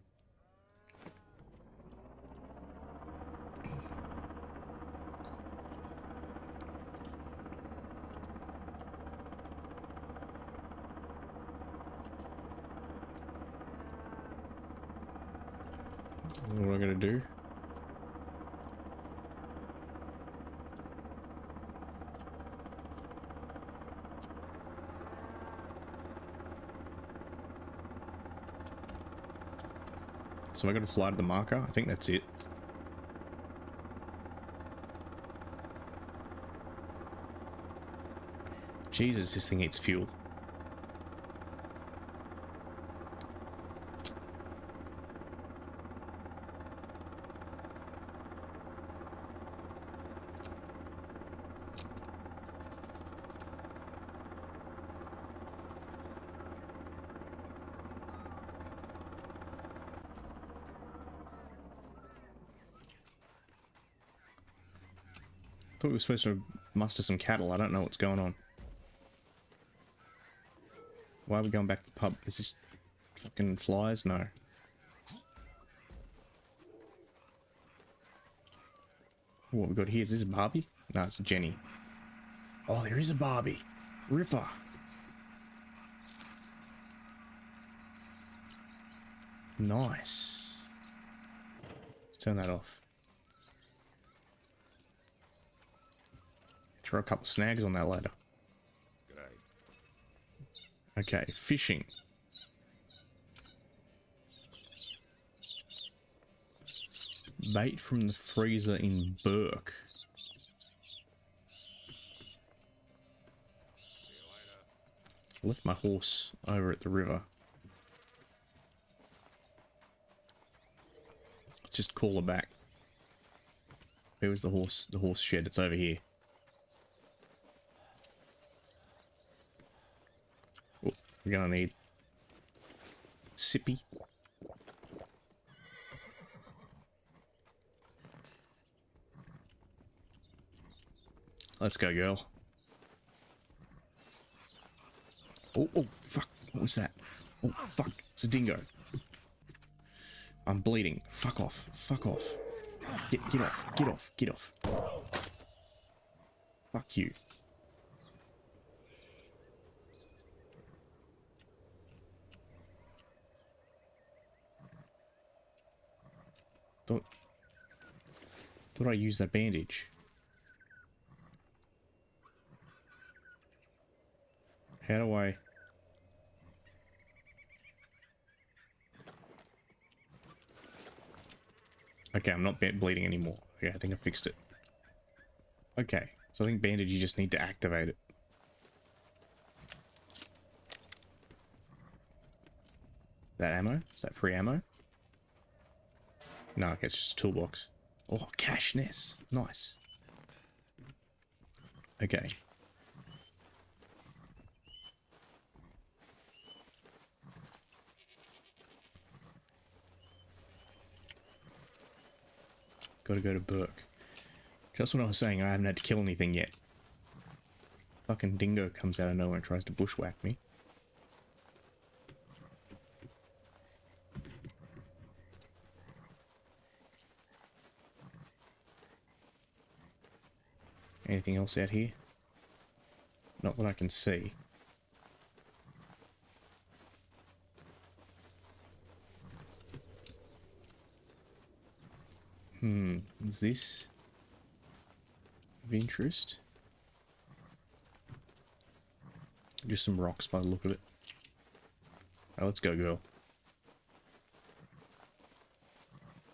What am I gonna do? So I gotta fly to the marker? I think that's it. Jesus, this thing eats fuel. I thought we were supposed to muster some cattle. I don't know what's going on. Why are we going back to the pub? Is this fucking flies? No. What we got here? Is this a Barbie? No, it's a Jenny. Oh, there is a Barbie. Ripper. Nice. Let's turn that off. Throw a couple snags on that ladder. G'day. Okay, fishing. Bait from the freezer in Burke. Left my horse over at the river. Let's just call her back. Where was the horse? The horse shed. It's over here. Oh, we're gonna need Sippy. Let's go, girl. Oh, oh, fuck. What was that? Oh, fuck. It's a dingo. I'm bleeding. Fuck off. Fuck off. Get off. Get off. Get off. Fuck you. Thought I used that bandage. How do I... Okay, I'm not bleeding anymore. Yeah, I think I fixed it. Okay, so I think bandage, you just need to activate it. That ammo? Is that free ammo? No, okay, it's just a toolbox. Oh, cashness. Nice. Okay. Gotta go to Burke. Just when I was saying I haven't had to kill anything yet. Fucking dingo comes out of nowhere and tries to bushwhack me. Anything else out here? Not that I can see. Is this of interest? Just some rocks by the look of it. Oh, let's go, girl.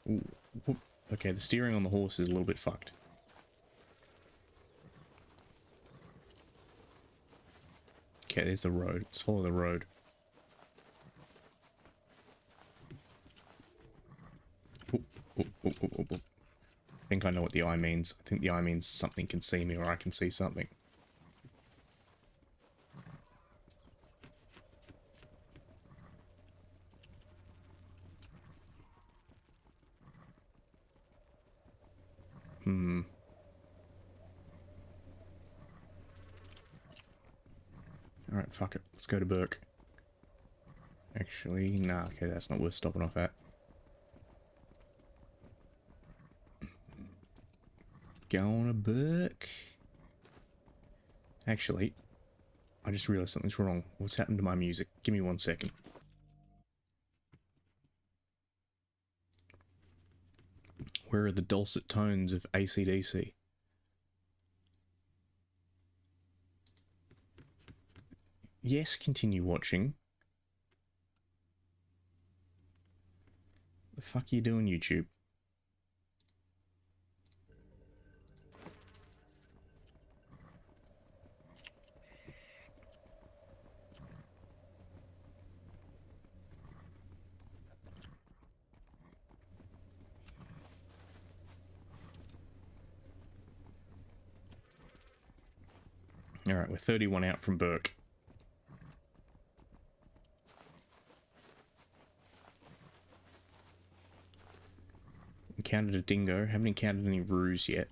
Ooh, whoop. Okay, the steering on the horse is a little bit fucked. Okay, there's the road. Let's follow the road. Oop, oop, oop, oop, oop, oop. I think I know what the eye means. I think the eye means something can see me or I can see something. Alright, fuck it. Let's go to Burke. Actually, nah, okay, that's not worth stopping off at. Going to Burke. Actually, I just realised something's wrong. What's happened to my music? Give me 1 second. Where are the dulcet tones of AC/DC? Yes, continue watching. The fuck are you doing, YouTube? Alright, we're 31 out from Burke. Encountered a dingo. Haven't encountered any roos yet.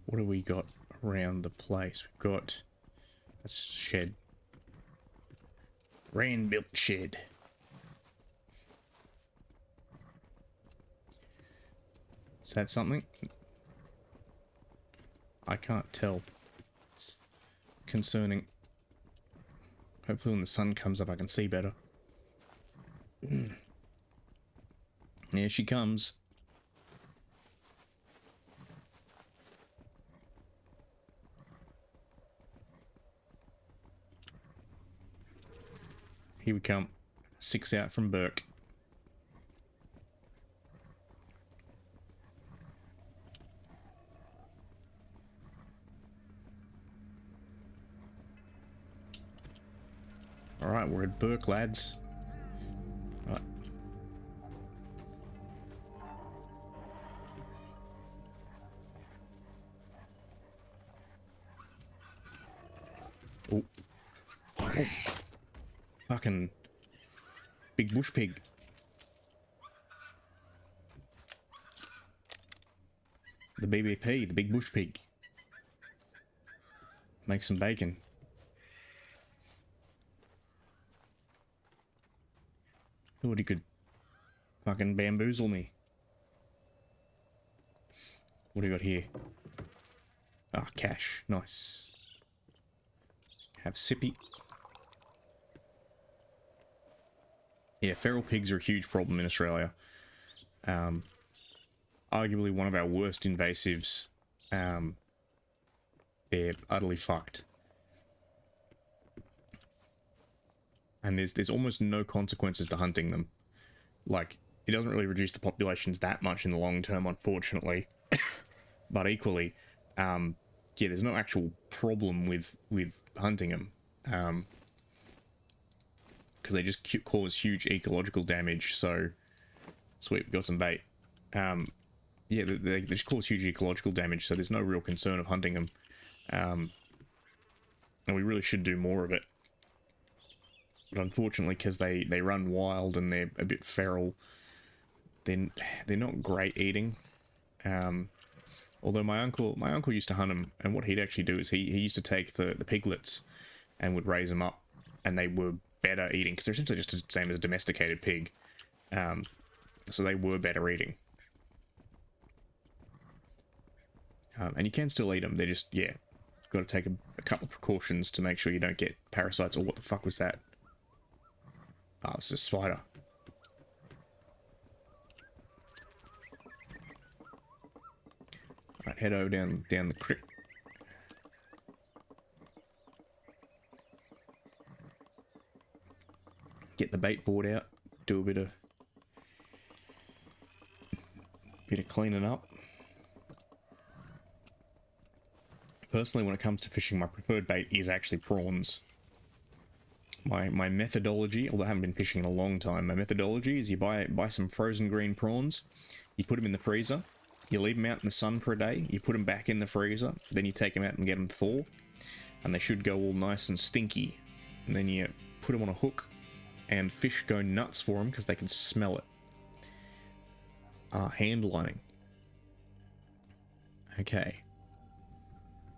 What have we got around the place? We've got a shed. Rand built shed. Is that something? I can't tell. It's concerning. Hopefully when the sun comes up I can see better. Here she comes. Here we come. 6 out from Burke. Alright, we're at Burke, lads. Right. Oh. Oh. Fucking big bush pig. The BBP, the big bush pig. Make some bacon. Thought he could fucking bamboozle me. What do you got here? Ah, cash. Nice. Have sippy. Yeah, feral pigs are a huge problem in Australia. Arguably one of our worst invasives. They're utterly fucked. And there's almost no consequences to hunting them. Like, it doesn't really reduce the populations that much in the long term, unfortunately. But equally, yeah, there's no actual problem with hunting them. because they just cause huge ecological damage. So, sweet, we got some bait. Yeah, they just cause huge ecological damage, so there's no real concern of hunting them. And we really should do more of it. But unfortunately, because they run wild and they're a bit feral, then they're not great eating. Although my uncle used to hunt them, and what he'd actually do is he used to take the piglets and would raise them up, and they were better eating because they're essentially just the same as a domesticated pig. So they were better eating. And you can still eat them. They're just, yeah, got to take a couple of precautions to make sure you don't get parasites. Or what the fuck was that? Oh, it's a spider. Alright, head over down the creek. Get the bait board out. Do a bit of cleaning up. Personally, when it comes to fishing, my preferred bait is actually prawns. My methodology, although I haven't been fishing in a long time, my methodology is you buy some frozen green prawns, you put them in the freezer, you leave them out in the sun for a day, you put them back in the freezer, then you take them out and get them to thaw, and they should go all nice and stinky. And then you put them on a hook, and fish go nuts for them because they can smell it. Hand lining. Okay.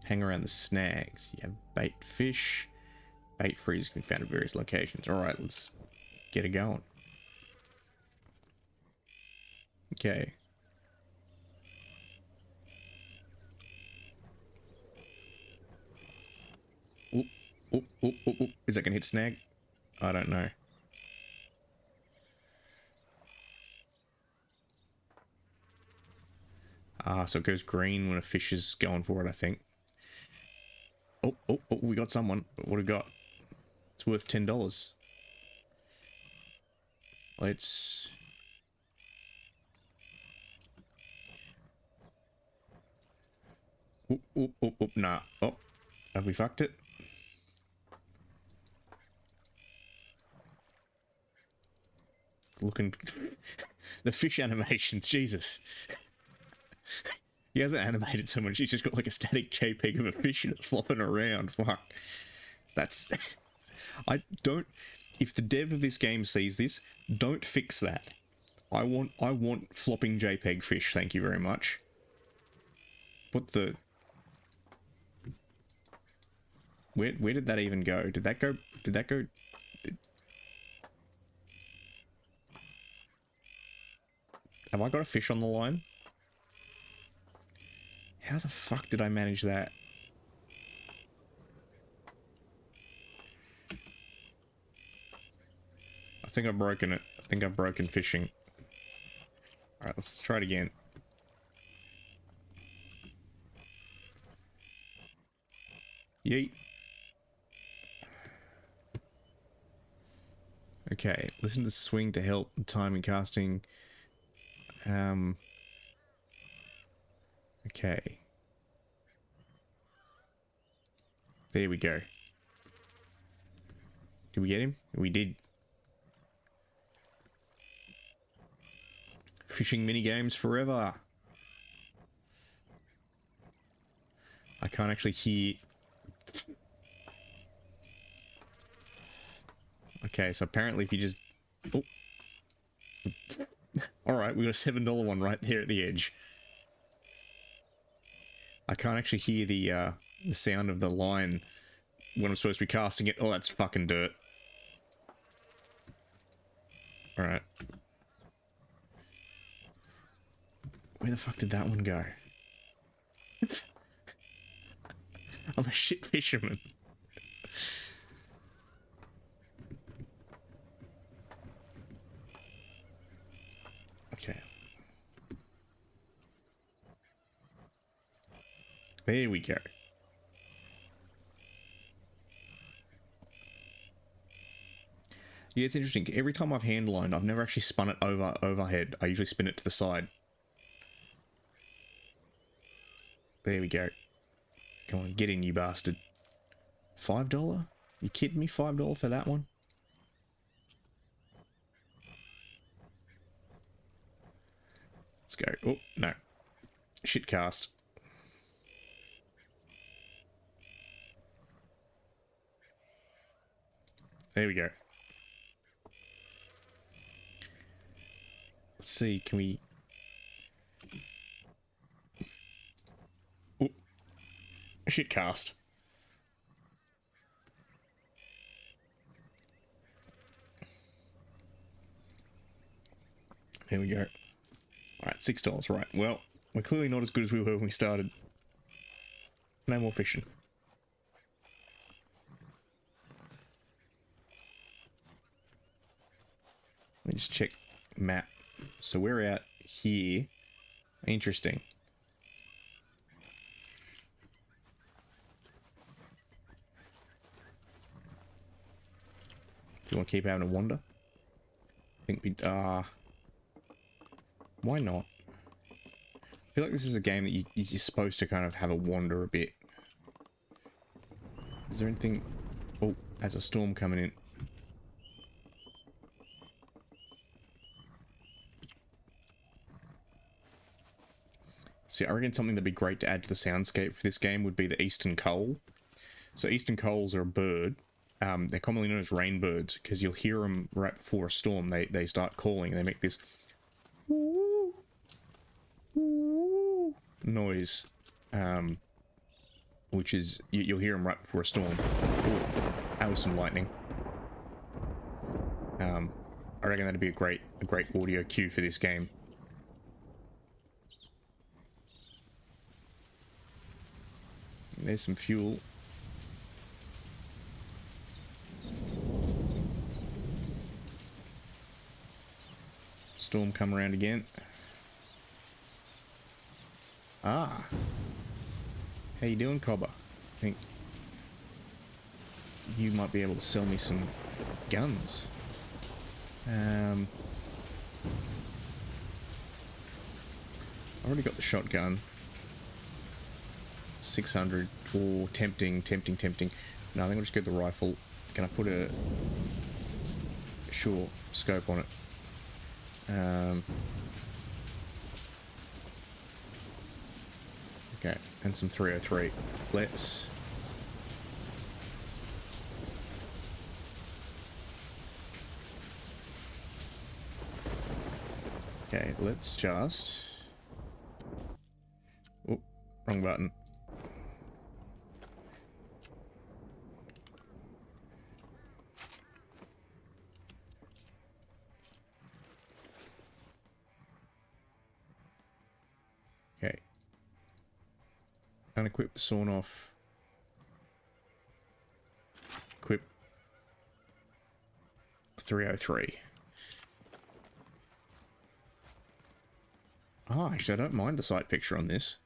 Hang around the snags. You have bait fish. Bait freezers can be found at various locations. Alright, let's get it going. Okay. Oop, oop, oop, oop, oop. Is that gonna hit snag? I don't know. So it goes green when a fish is going for it, I think. Oh, we got someone. What do we got? It's worth $10. Let's... Oop, nah. Oh, have we fucked it? Looking... The fish animations, Jesus. He hasn't animated so much, he's just got like a static JPEG of a fish and it's flopping around. Fuck. That's... I don't... If the dev of this game sees this, don't fix that. I want flopping JPEG fish, thank you very much. What the... Where did that even go? Did that go... Have I got a fish on the line? How the fuck did I manage that? I think I've broken it. I think I've broken fishing. Alright, let's try it again. Yeet. Okay, listen to the swing to help timing casting. Okay. There we go. Did we get him? We did. Fishing minigames forever. I can't actually hear... Okay, so apparently if you just... Oh. Alright, we got a $7 one right there at the edge. I can't actually hear the sound of the line when I'm supposed to be casting it. Oh, that's fucking dirt. Alright. Where the fuck did that one go? I'm a shit fisherman. Okay. There we go. Yeah, it's interesting. Every time I've hand lined, I've never actually spun it overhead. I usually spin it to the side. There we go. Come on, get in, you bastard. $5? You kidding me? $5 for that one? Let's go. Oh, no. Shit cast. There we go. Let's see, can we... Oh, shit cast. There we go. Alright, $6. Right, well, we're clearly not as good as we were when we started. No more fishing. Let me just check map. So we're out here. Interesting. Do you want to keep having a wander? I think we... why not? I feel like this is a game that you're supposed to kind of have a wander a bit. Is there anything... Oh, there's a storm coming in. See, I reckon something that'd be great to add to the soundscape for this game would be the eastern coal. So eastern coals are a bird. They're commonly known as rainbirds because you'll hear them right before a storm. They start calling and they make this noise, which is you'll hear them right before a storm. Ooh, that was some lightning. I reckon that'd be a great audio cue for this game. There's some fuel. Storm come around again. Ah. How you doing, Cobber? I think you might be able to sell me some guns. I've already got the shotgun. 600. Oh, tempting. No, I think I'll just get the rifle. Can I put a... Sure, scope on it. Okay, and some 303. Let's... Okay, let's just... Oh, wrong button. Okay. Unequip the sawn off. Equip 303. Oh, actually, I don't mind the sight picture on this.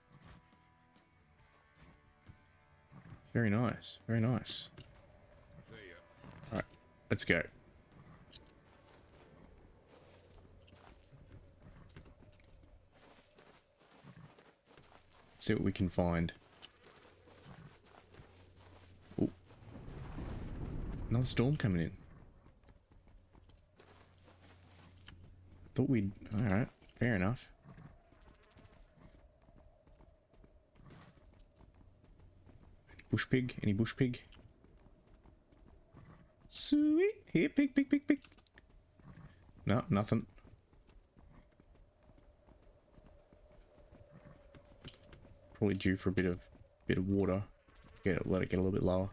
Very nice. Very nice. Alright, let's go. Let's see what we can find. Ooh. Another storm coming in. Thought we'd... Alright, fair enough. Bush pig? Any bush pig? Sweet! Here, pig. No, nothing. Probably due for a bit of water. Let it get a little bit lower.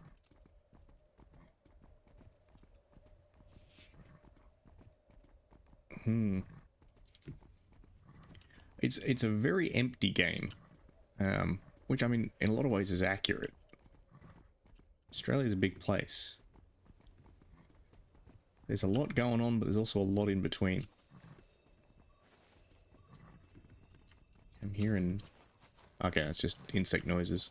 It's a very empty game, which I mean in a lot of ways is accurate. Australia's a big place. There's a lot going on, but there's also a lot in between. I'm hearing... Okay, it's just insect noises.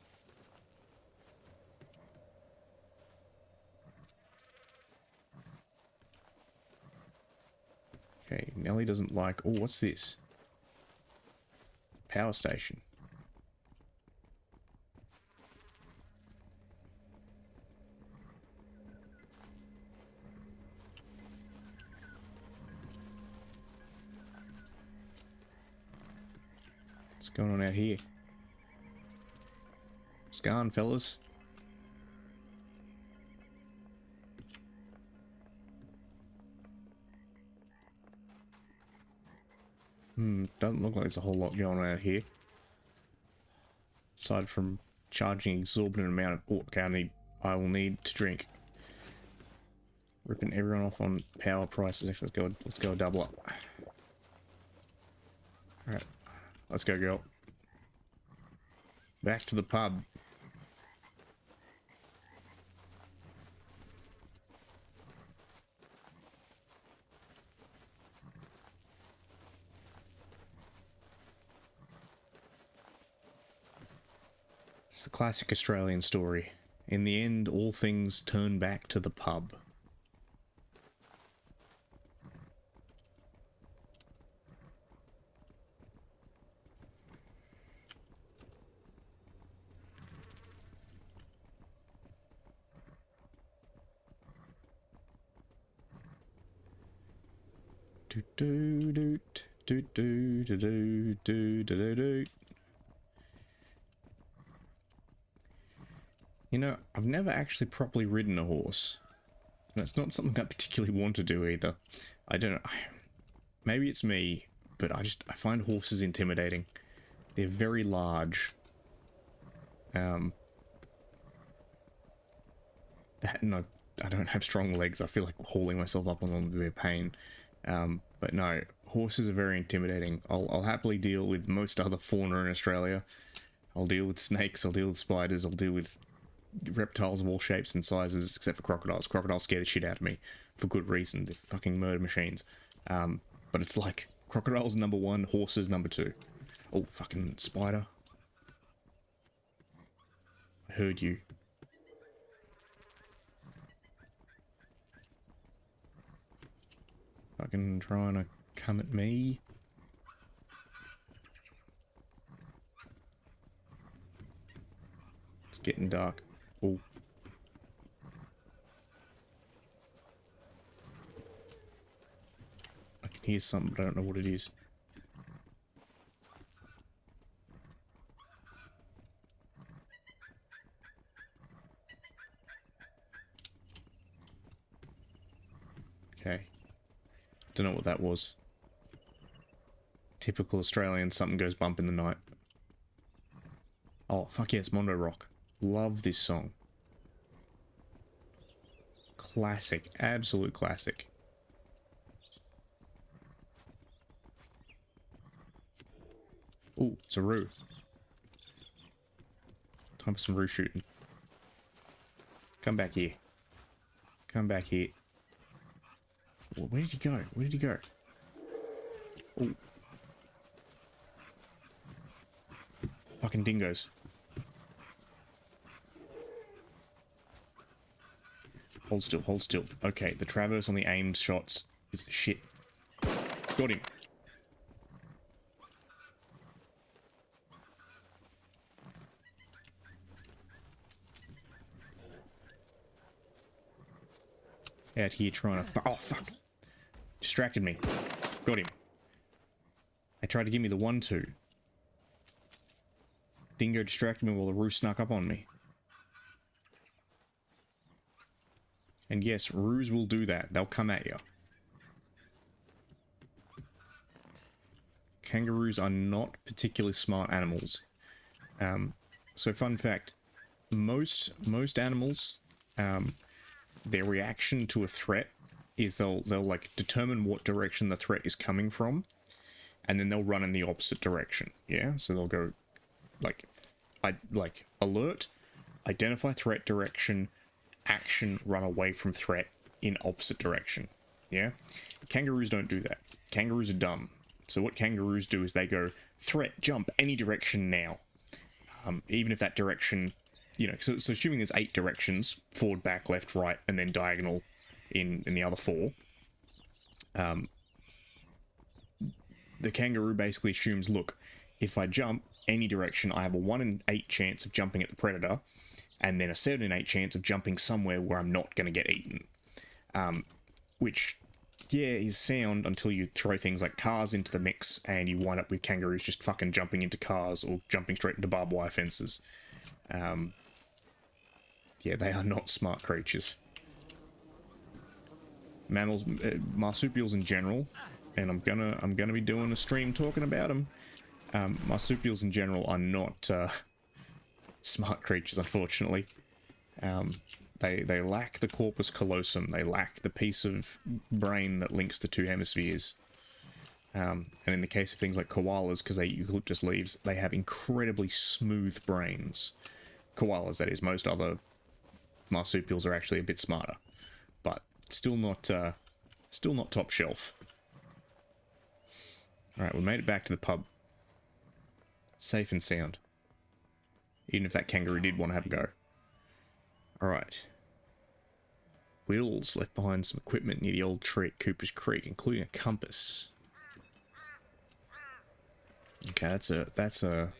Okay, Nelly doesn't like... Oh, what's this? Power station. What's going on out here? What's going on, fellas? Doesn't look like there's a whole lot going on out here. Aside from charging exorbitant amount of port I will need to drink. Ripping everyone off on power prices. Actually, let's go double up. Alright. Let's go, girl. Back to the pub. It's the classic Australian story. In the end, all things turn back to the pub. Do do do do do do do do do do. You know, I've never actually properly ridden a horse. And it's not something I particularly want to do either. I don't know. Maybe it's me, but I find horses intimidating. They're very large. That and I don't have strong legs. I feel like hauling myself up on them would be a pain. But no, horses are very intimidating. I'll happily deal with most other fauna in Australia. I'll deal with snakes, I'll deal with spiders, I'll deal with reptiles of all shapes and sizes, except for crocodiles. Crocodiles scare the shit out of me, for good reason. They're fucking murder machines. But it's like, crocodiles number 1, horses number 2. Oh, fucking spider. I heard you. Fucking trying to come at me. It's getting dark. Oh. I can hear something, but I don't know what it is. Okay. Don't know what that was. Typical Australian, something goes bump in the night. Oh, fuck yes, Mondo Rock. Love this song. Classic. Absolute classic. Ooh, it's a roo. Time for some roo shooting. Come back here. Come back here. Where did he go? Where did he go? Ooh. Fucking dingoes. Hold still, hold still. Okay, the traverse on the aimed shots is shit. Got him. Out here trying to... Oh, fuck. Distracted me. Got him. They tried to give me the 1-2. Dingo distracted me while the roo snuck up on me. And yes, roos will do that. They'll come at you. Kangaroos are not particularly smart animals. So fun fact, most animals, their reaction to a threat is they'll like determine what direction the threat is coming from, and then they'll run in the opposite direction. Yeah, so they'll go like alert, identify threat direction, action, run away from threat in opposite direction. Yeah, kangaroos don't do that. Kangaroos are dumb. So what kangaroos do is they go threat, jump any direction now, even if that direction, you know. So assuming there's 8 directions: forward, back, left, right, and then diagonal in the other 4. The kangaroo basically assumes, look, if I jump any direction, I have a 1 in 8 chance of jumping at the predator, and then a 7 in 8 chance of jumping somewhere where I'm not going to get eaten. Which yeah, he's sound until you throw things like cars into the mix and you wind up with kangaroos just fucking jumping into cars or jumping straight into barbed wire fences. Yeah, they are not smart creatures. Mammals, marsupials in general, and I'm gonna be doing a stream talking about them. Marsupials in general are not smart creatures, unfortunately. They lack the corpus callosum. They lack the piece of brain that links the two hemispheres. And in the case of things like koalas, because they eat eucalyptus leaves, they have incredibly smooth brains. Koalas, that is. Most other marsupials are actually a bit smarter, but still not top shelf. All right, we made it back to the pub, safe and sound. Even if that kangaroo did want to have a go. All right. Wills left behind some equipment near the old tree at Cooper's Creek, including a compass. Okay, that's a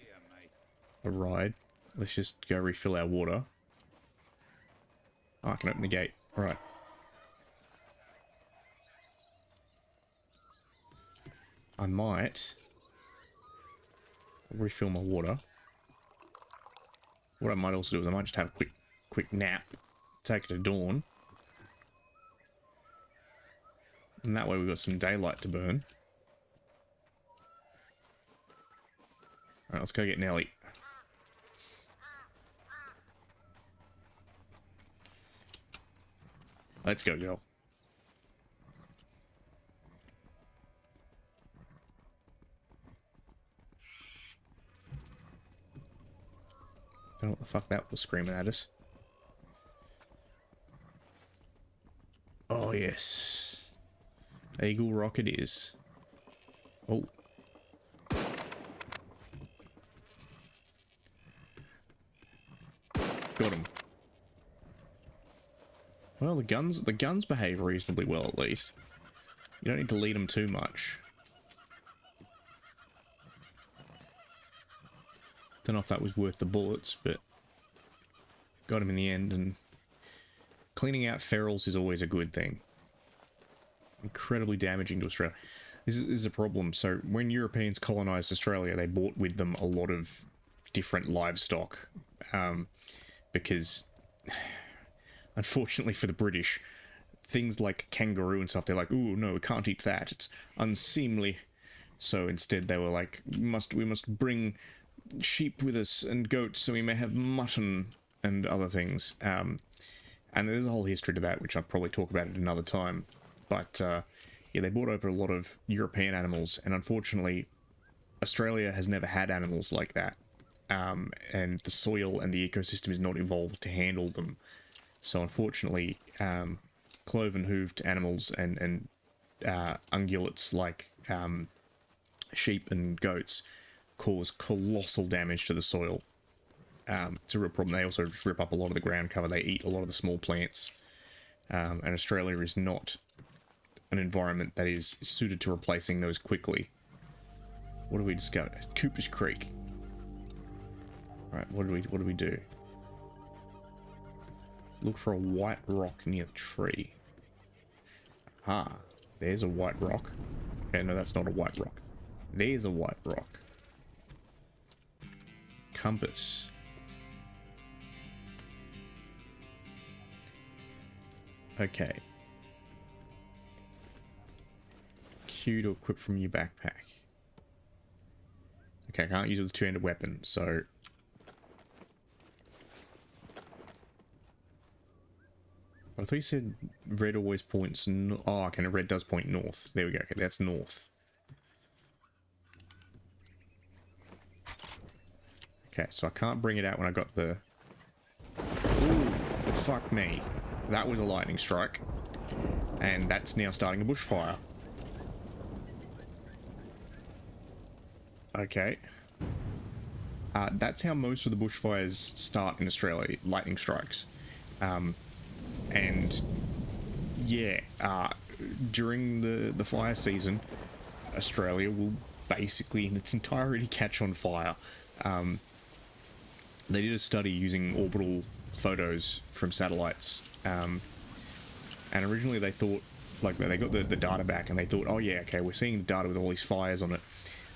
ride. Let's just go refill our water. Oh, I can open the gate. All right. I might refill my water. What I might also do is I might just have a quick nap, take it to dawn, and that way we've got some daylight to burn. Alright, let's go get Nelly. Let's go, girl. Don't know what the fuck that was screaming at us. Oh, yes. Eagle Rock it is. Oh. Got him. Well, the guns behave reasonably well, at least. You don't need to lead them too much. Don't know if that was worth the bullets, but got him in the end, and cleaning out ferals is always a good thing. Incredibly damaging to Australia. This is a problem. So when Europeans colonized Australia, they brought with them a lot of different livestock, because unfortunately for the British, things like kangaroo and stuff, they're like, ooh, no, we can't eat that, it's unseemly. So instead they were like, we must bring sheep with us and goats so we may have mutton and other things. And there's a whole history to that, which I'll probably talk about at another time. But yeah, they brought over a lot of European animals, and unfortunately Australia has never had animals like that. And the soil and the ecosystem is not evolved to handle them. So unfortunately, cloven-hooved animals and ungulates like sheep and goats cause colossal damage to the soil. It's a real problem. They also just rip up a lot of the ground cover. They eat a lot of the small plants. And Australia is not an environment that is suited to replacing those quickly. What do we discover? Cooper's Creek. Right, what do we do? Look for a white rock near the tree. Ah, there's a white rock. Okay, no, that's not a white rock. There's a white rock. Compass. Okay. Q to equip from your backpack. Okay, I can't use it with a two-handed weapon, so... I thought you said red always points... Oh, okay, no, red does point north. There we go, okay, that's north. Okay, so I can't bring it out when I got the... Ooh, fuck me. That was a lightning strike. And that's now starting a bushfire. Okay. That's how most of the bushfires start in Australia, lightning strikes. And yeah, during the fire season, Australia will basically in its entirety catch on fire. They did a study using orbital photos from satellites, and originally they thought like they got the data back and they thought, oh yeah, okay, we're seeing data with all these fires on it.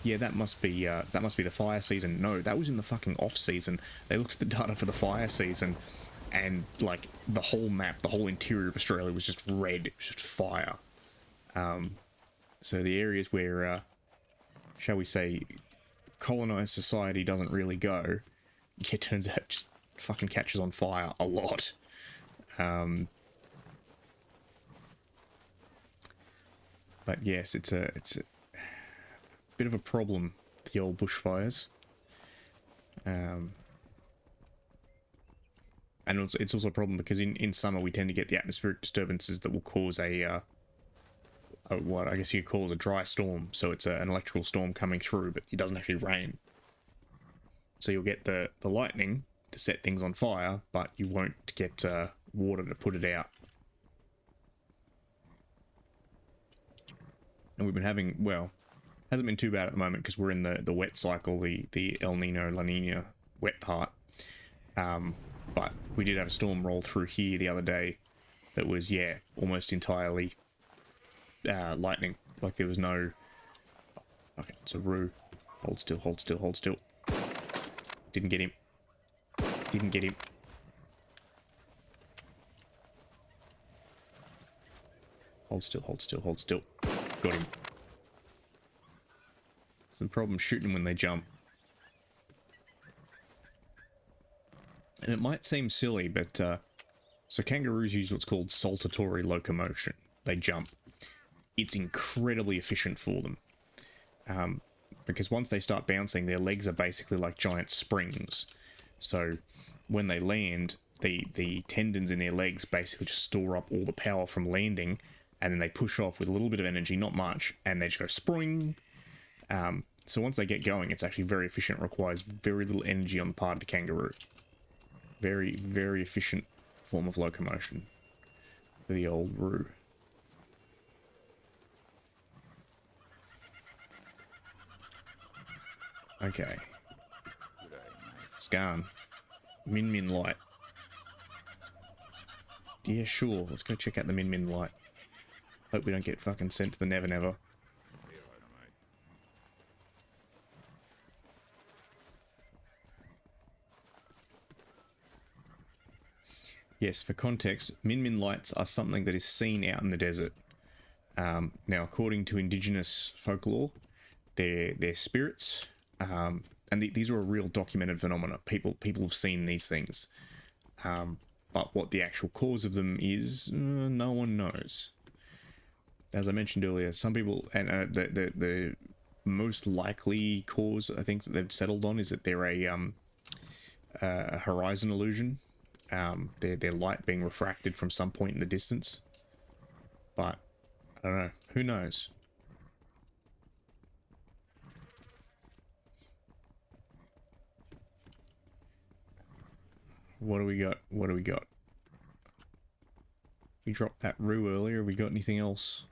Yeah, that must be the fire season. No, that was in the fucking off season. They looked at the data for the fire season, and like the whole map, the whole interior of Australia was just red. It was just fire. So the areas where, shall we say, colonized society doesn't really go, it turns out just fucking catches on fire a lot. But yes, it's a bit of a problem, the old bushfires. And it's also a problem because in summer we tend to get the atmospheric disturbances that will cause what I guess you could call it a dry storm. So it's an electrical storm coming through, but it doesn't actually rain. So you'll get the lightning to set things on fire, but you won't get water to put it out. And we've been having, well, hasn't been too bad at the moment because we're in the wet cycle, the El Nino, La Nina wet part. But we did have a storm roll through here the other day that was, yeah, almost entirely lightning. Like there was no... Okay, it's a roo. Hold still, hold still, hold still. Didn't get him. Didn't get him. Hold still, hold still, hold still. Got him. It's the problem shooting when they jump. And it might seem silly, but so kangaroos use what's called saltatory locomotion. They jump. It's incredibly efficient for them. Because once they start bouncing, their legs are basically like giant springs. So when they land, the tendons in their legs basically just store up all the power from landing, and then they push off with a little bit of energy, not much, and they just go spring. So once they get going, it's actually very efficient. It requires very little energy on the part of the kangaroo. Very, very efficient form of locomotion for the old roo. Okay. Scan. Min Min light. Yeah, sure. Let's go check out the Min Min light. Hope we don't get fucking sent to the Never Never. Yes, for context, Min Min lights are something that is seen out in the desert. Now, according to indigenous folklore, they're spirits, and these are a real documented phenomena. People have seen these things, but what the actual cause of them is, no one knows. As I mentioned earlier, some people, and the most likely cause I think that they've settled on is that they're a horizon illusion. Their light being refracted from some point in the distance. But, I don't know. Who knows? What do we got? What do we got? We dropped that roo earlier. We got anything else?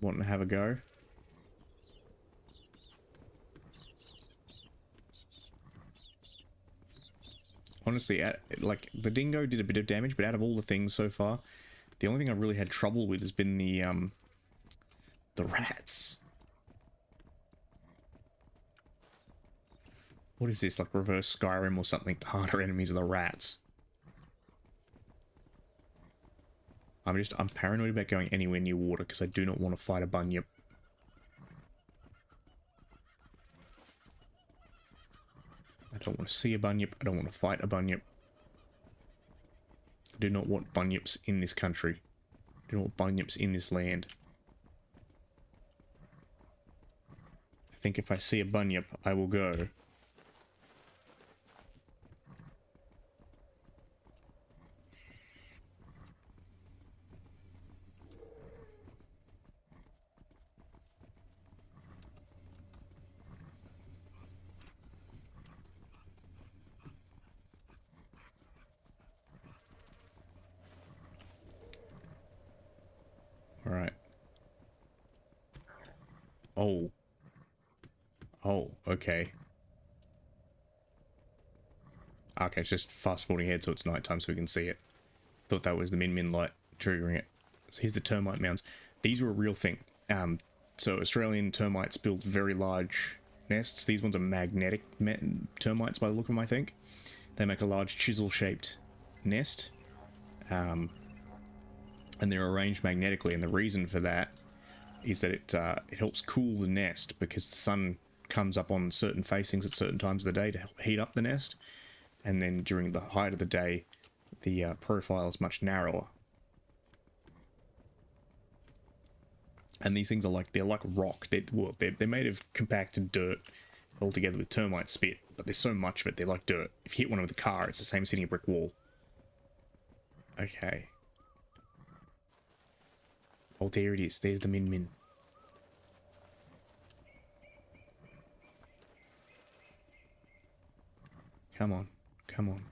Wanting to have a go? Honestly, like, the dingo did a bit of damage, but out of all the things so far, the only thing I've really had trouble with has been the rats. What is this, like reverse Skyrim or something? The harder enemies are the rats. I'm paranoid about going anywhere near water because I do not want to fight a bunyip. I don't want to see a bunyip. I don't want to fight a bunyip. I do not want bunyips in this country. I do not want bunyips in this land. I think if I see a bunyip, I will go. Alright. Oh. Oh, okay. Okay, it's just fast forwarding ahead so it's nighttime so we can see it. Thought that was the Min Min light triggering it. So here's the termite mounds. These are a real thing. So Australian termites build very large nests. These ones are magnetic termites by the look of them, I think. They make a large chisel-shaped nest. And they're arranged magnetically, and the reason for that is that it helps cool the nest, because the sun comes up on certain facings at certain times of the day to help heat up the nest, and then during the height of the day, the profile is much narrower. And these things are they're like rock. They're made of compacted dirt all together with termite spit, but there's so much of it, they're like dirt. If you hit one with a car, it's the same as hitting a brick wall. Okay. Oh, there it is. There's the min. Come on. Come on.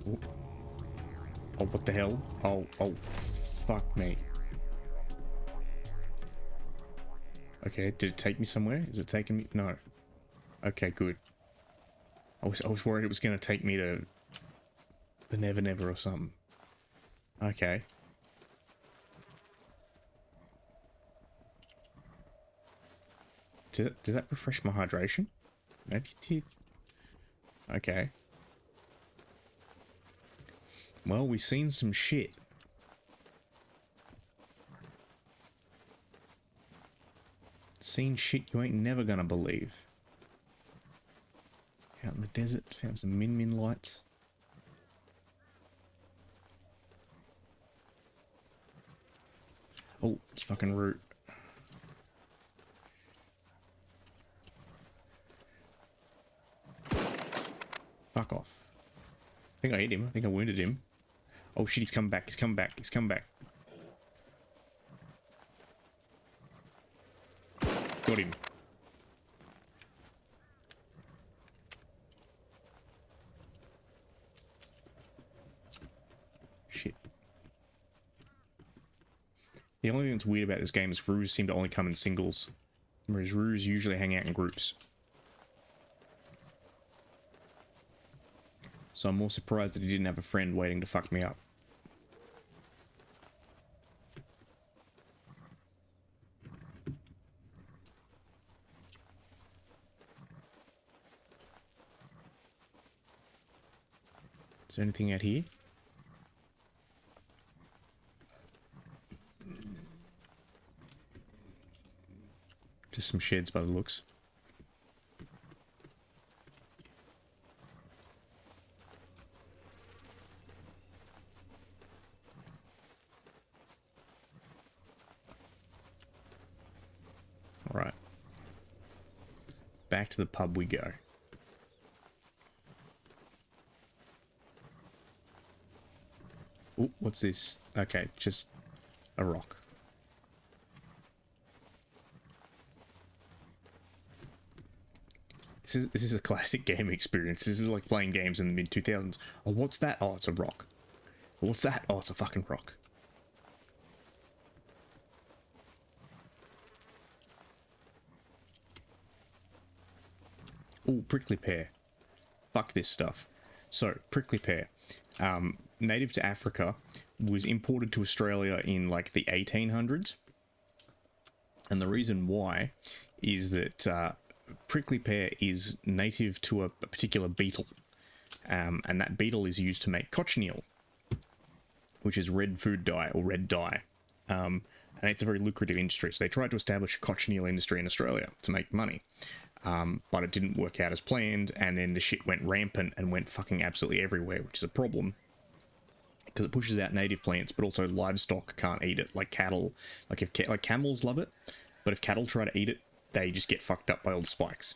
Ooh. Oh, what the hell? Oh, fuck me. Okay, did it take me somewhere? Is it taking me? No. Okay, good. I was worried it was going to take me to the Never Never or something. Okay. Does that refresh my hydration? Maybe it did. Okay. Well, we've seen some shit. Seen shit you ain't never gonna believe. Out in the desert, found some min lights. Oh, it's fucking root. Fuck off. I think I hit him. I think I wounded him. Oh shit, he's coming back. He's coming back. He's coming back. Got him. Shit. The only thing that's weird about this game is roos seem to only come in singles, whereas roos usually hang out in groups. So I'm more surprised that he didn't have a friend waiting to fuck me up. Is there anything out here? Just some sheds by the looks. Alright. Back to the pub we go. Oh, what's this? Okay, just a rock. This is a classic game experience. This is like playing games in the mid-2000s. Oh, what's that? Oh, it's a rock. What's that? Oh, it's a fucking rock. Oh, prickly pear. Fuck this stuff. So, prickly pear. Native to Africa, was imported to Australia in like the 1800s. And the reason why is that prickly pear is native to a particular beetle. And that beetle is used to make cochineal, which is red food dye or red dye. And it's a very lucrative industry. So they tried to establish a cochineal industry in Australia to make money. But it didn't work out as planned, and then the shit went rampant and went fucking absolutely everywhere, which is a problem. Because it pushes out native plants, but also livestock can't eat it, like cattle. Like camels love it, but if cattle try to eat it, they just get fucked up by all the spikes.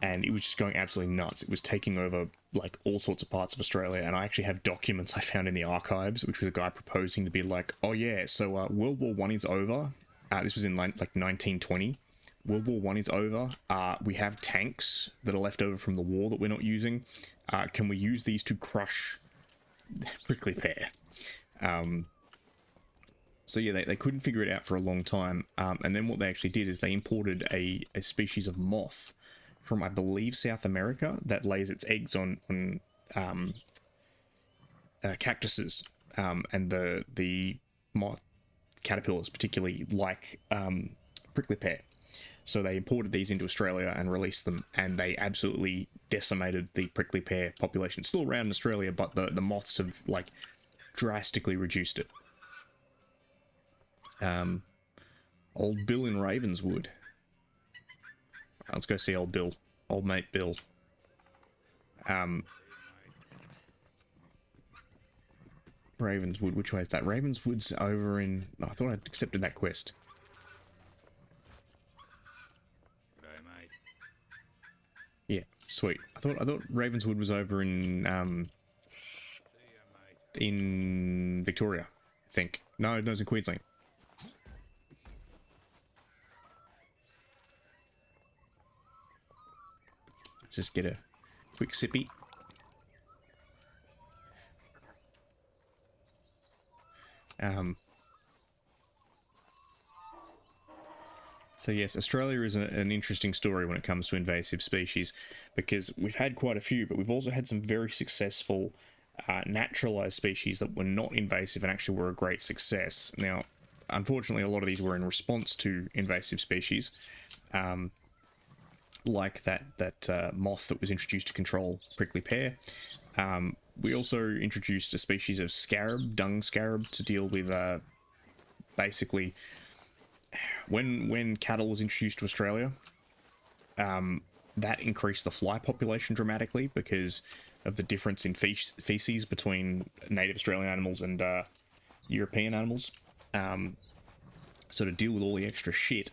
And it was just going absolutely nuts. It was taking over like all sorts of parts of Australia, and I actually have documents I found in the archives, which was a guy proposing to be like, oh yeah, so World War I is over. This was in like 1920. World War I is over. We have tanks that are left over from the war that we're not using. Can we use these to crush prickly pear? So yeah, they couldn't figure it out for a long time. And then what they actually did is they imported a species of moth from, I believe, South America that lays its eggs on cactuses, and the moth caterpillars particularly like prickly pear. So they imported these into Australia and released them, and they absolutely decimated the prickly pear population. It's still around in Australia, but the moths have like drastically reduced it. Old Bill in Ravenswood. Let's go see old Bill. Old mate Bill. Ravenswood, which way is that? Ravenswood's over in... Oh, I thought I'd accepted that quest. G'day, mate. Yeah, sweet. I thought Ravenswood was over in See ya, mate. in Victoria, I think. No, it's in Queensland. Let's just get a quick sippy. So yes, Australia is an interesting story when it comes to invasive species, because we've had quite a few, but we've also had some very successful naturalized species that were not invasive and actually were a great success. Now, unfortunately, a lot of these were in response to invasive species, like that moth that was introduced to control prickly pear. We also introduced a species of scarab, dung scarab, to deal with basically when cattle was introduced to Australia. That increased the fly population dramatically because of the difference in feces between native Australian animals and European animals. So to deal with all the extra shit,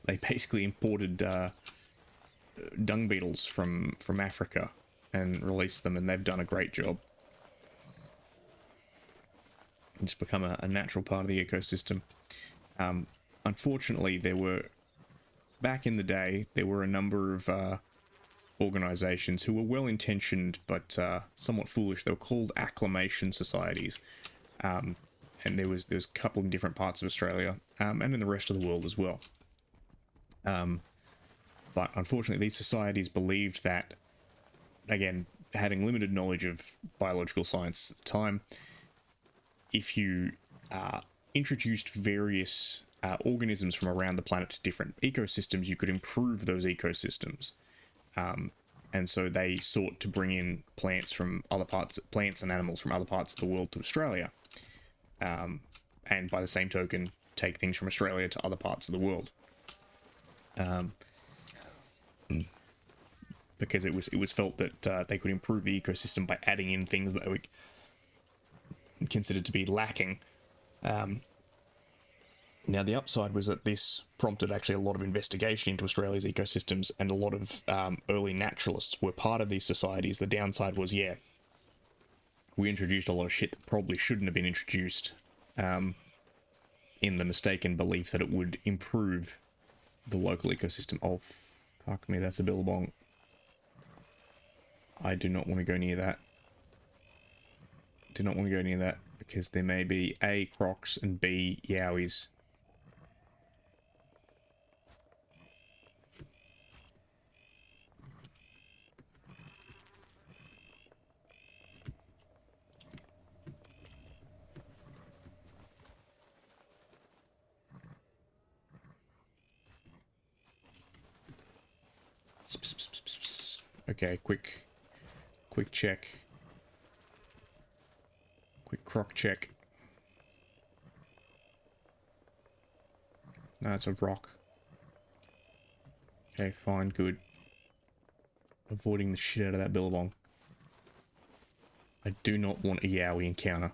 they basically imported dung beetles from Africa and released them, and they've done a great job. It's become a natural part of the ecosystem. Unfortunately, back in the day, there were a number of organizations who were well-intentioned but somewhat foolish. They were called acclimation societies. And there was a couple in different parts of Australia, and in the rest of the world as well. But unfortunately, these societies believed that, again, having limited knowledge of biological science at the time, if you introduced various organisms from around the planet to different ecosystems, you could improve those ecosystems. And so they sought to bring in plants and animals from other parts of the world to Australia. And by the same token, take things from Australia to other parts of the world. Because it was felt that they could improve the ecosystem by adding in things that were considered to be lacking. Now, the upside was that this prompted actually a lot of investigation into Australia's ecosystems, and a lot of early naturalists were part of these societies. The downside was, yeah, we introduced a lot of shit that probably shouldn't have been introduced, in the mistaken belief that it would improve the local ecosystem. Oh, fuck me, that's a billabong. I do not want to go near that. Do not want to go near that, because there may be A, crocs, and B, yowies. Okay, quick check. Quick croc check. No, it's a rock. Okay, fine, good. Avoiding the shit out of that billabong. I do not want a yowie encounter.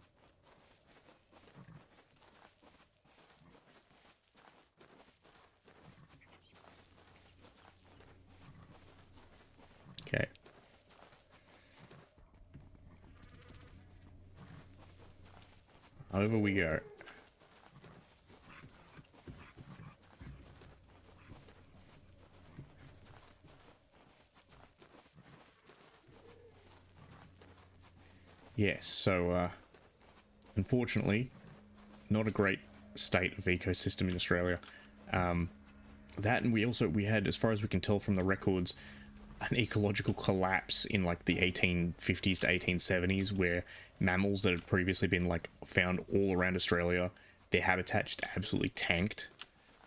Okay. Over we go. Yes, so unfortunately, not a great state of ecosystem in Australia. That, and we had, as far as we can tell from the records, an ecological collapse in like the 1850s to 1870s, where mammals that had previously been like found all around Australia, their habitat just absolutely tanked.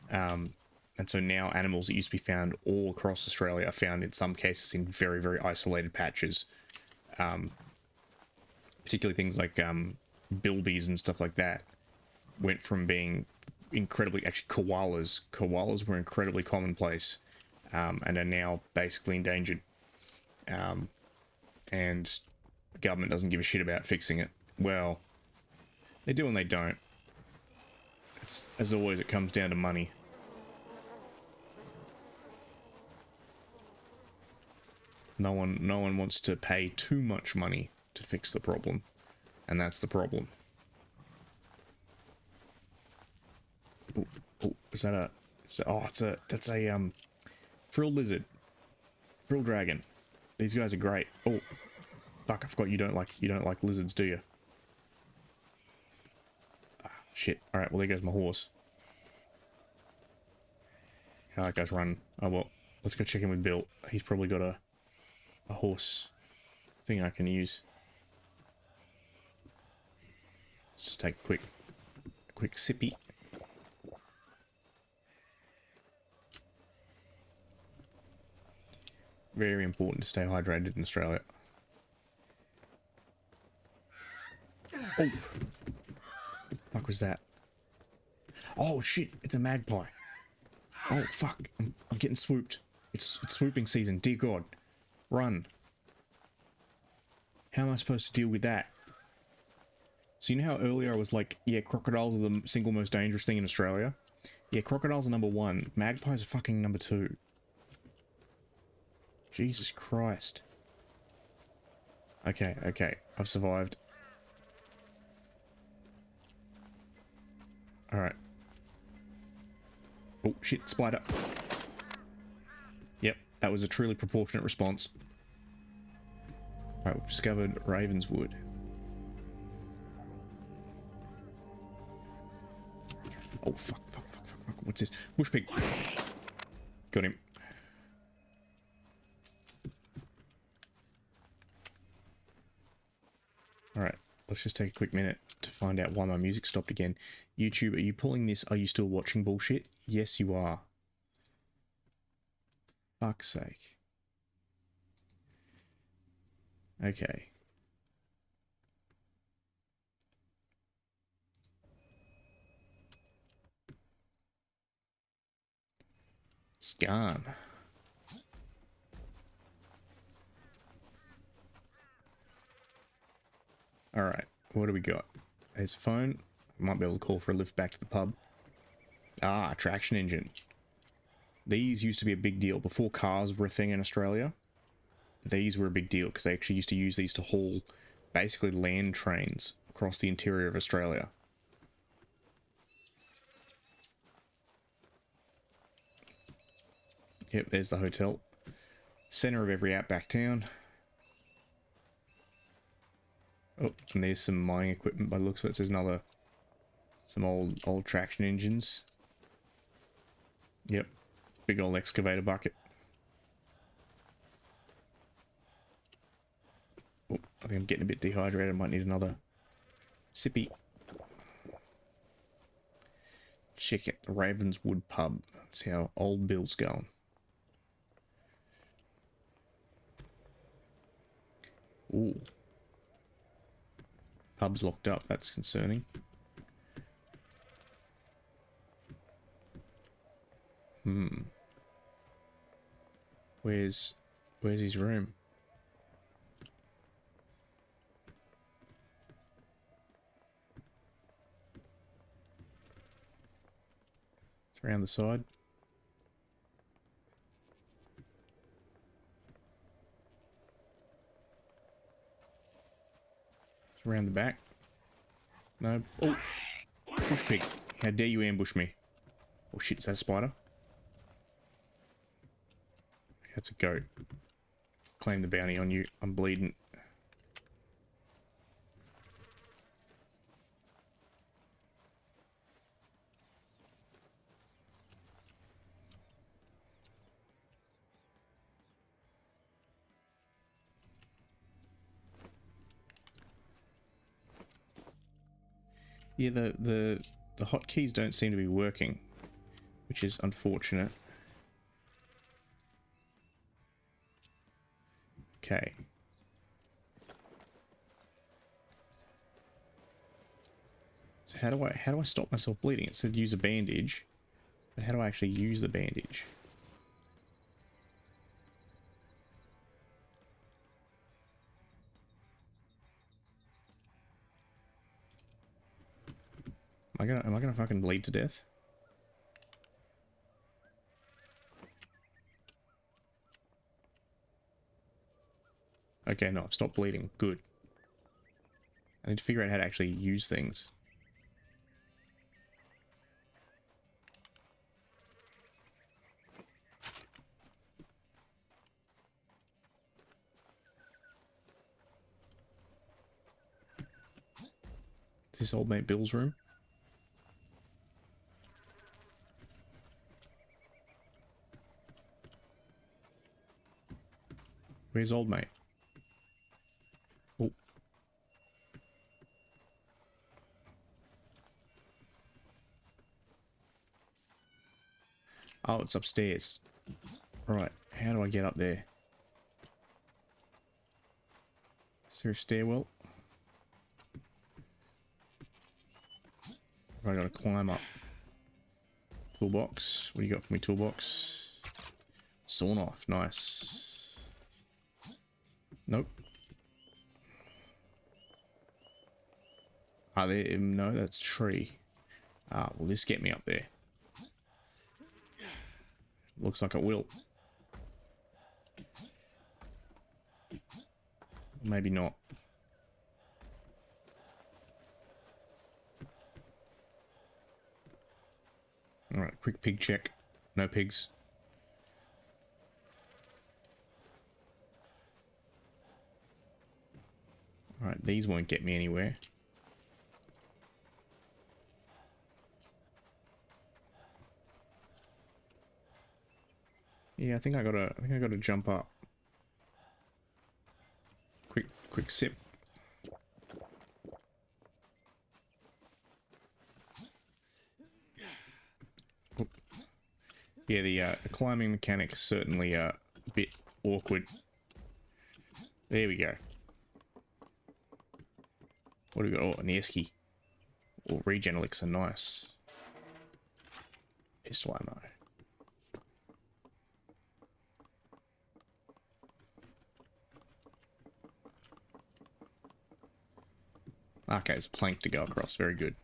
And so now animals that used to be found all across Australia are found in some cases in very, very isolated patches. Particularly things like bilbies and stuff like that went from being incredibly, actually koalas were incredibly commonplace, and are now basically endangered. And the government doesn't give a shit about fixing it. Well, they do and they don't. As always, it comes down to money. No one wants to pay too much money to fix the problem, and that's the problem. Oh, is that a? That's a frilled lizard, frilled dragon. These guys are great. Oh, fuck! I forgot you don't like lizards, do you? Ah, shit. All right. Well, there goes my horse. How that guy's run? Oh well. Let's go check in with Bill. He's probably got a horse thing I can use. Let's just take a quick sippy. Very important to stay hydrated in Australia. Oh, fuck was that? Oh shit! It's a magpie. Oh fuck! I'm getting swooped. It's swooping season. Dear God, run! How am I supposed to deal with that? So you know how earlier I was like, yeah, crocodiles are the single most dangerous thing in Australia? Yeah, crocodiles are number 1. Magpies are fucking number 2. Jesus Christ. Okay, I've survived. Alright. Oh, shit, spider. Yep, that was a truly proportionate response. Alright, we've discovered Ravenswood. Oh, fuck. What's this? Bush pig. Got him. Alright, let's just take a quick minute to find out why my music stopped again. YouTube, are you pulling this? Are you still watching bullshit? Yes, you are. Fuck's sake. Okay. It's gone. Alright, what do we got? There's a phone. Might be able to call for a lift back to the pub. Ah, traction engine. These used to be a big deal. Before cars were a thing in Australia, these were a big deal because they actually used to use these to haul basically land trains across the interior of Australia. Yep, there's the hotel. Center of every outback town. Oh, and there's some mining equipment by the looks of it. There's another, some old traction engines. Yep, big old excavator bucket. Oh, I think I'm getting a bit dehydrated. I might need another sippy. Check out the Ravenswood pub. See how old Bill's going. Ooh. Pub's locked up, that's concerning. Where's his room? It's around the side. Around the back. No. Oh! Bush pig. How dare you ambush me? Oh shit, is that a spider? That's a goat. Claim the bounty on you. I'm bleeding. Yeah, the hotkeys don't seem to be working, which is unfortunate. Okay. So how do I stop myself bleeding? It said use a bandage, but how do I actually use the bandage? Am I gonna fucking bleed to death? Okay, no, I've stopped bleeding. Good. I need to figure out how to actually use things. Is this old mate Bill's room? Where's old mate? Oh. Oh, it's upstairs. Right, how do I get up there? Is there a stairwell? I gotta climb up. Toolbox. What do you got for me, toolbox? Sawn off. Nice. Nope. Are there? No, that's tree. Ah, will this get me up there? Looks like it will. Maybe not. Alright, quick pig check. No pigs. Alright, these won't get me anywhere. Yeah, I think I gotta jump up. Quick sip. Oop. Yeah, the climbing mechanics certainly a bit awkward. There we go. What do we got? Oh, an esky. Or regen elixir, nice. Pistol ammo. Okay, it's a plank to go across. Very good.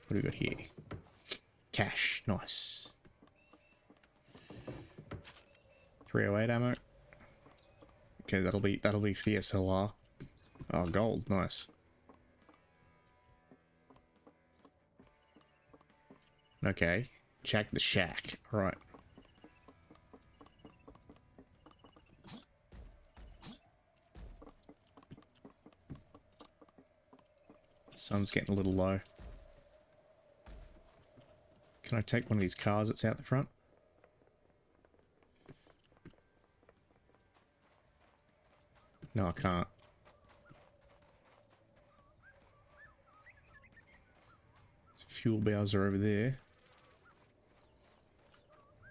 What do we got here? Cash. Nice. 308 ammo. Okay, that'll be for the SLR. Oh, gold. Nice. Okay. Check the shack. All right. Sun's getting a little low. Can I take one of these cars that's out the front? No, I can't. Fuel bowsers are over there.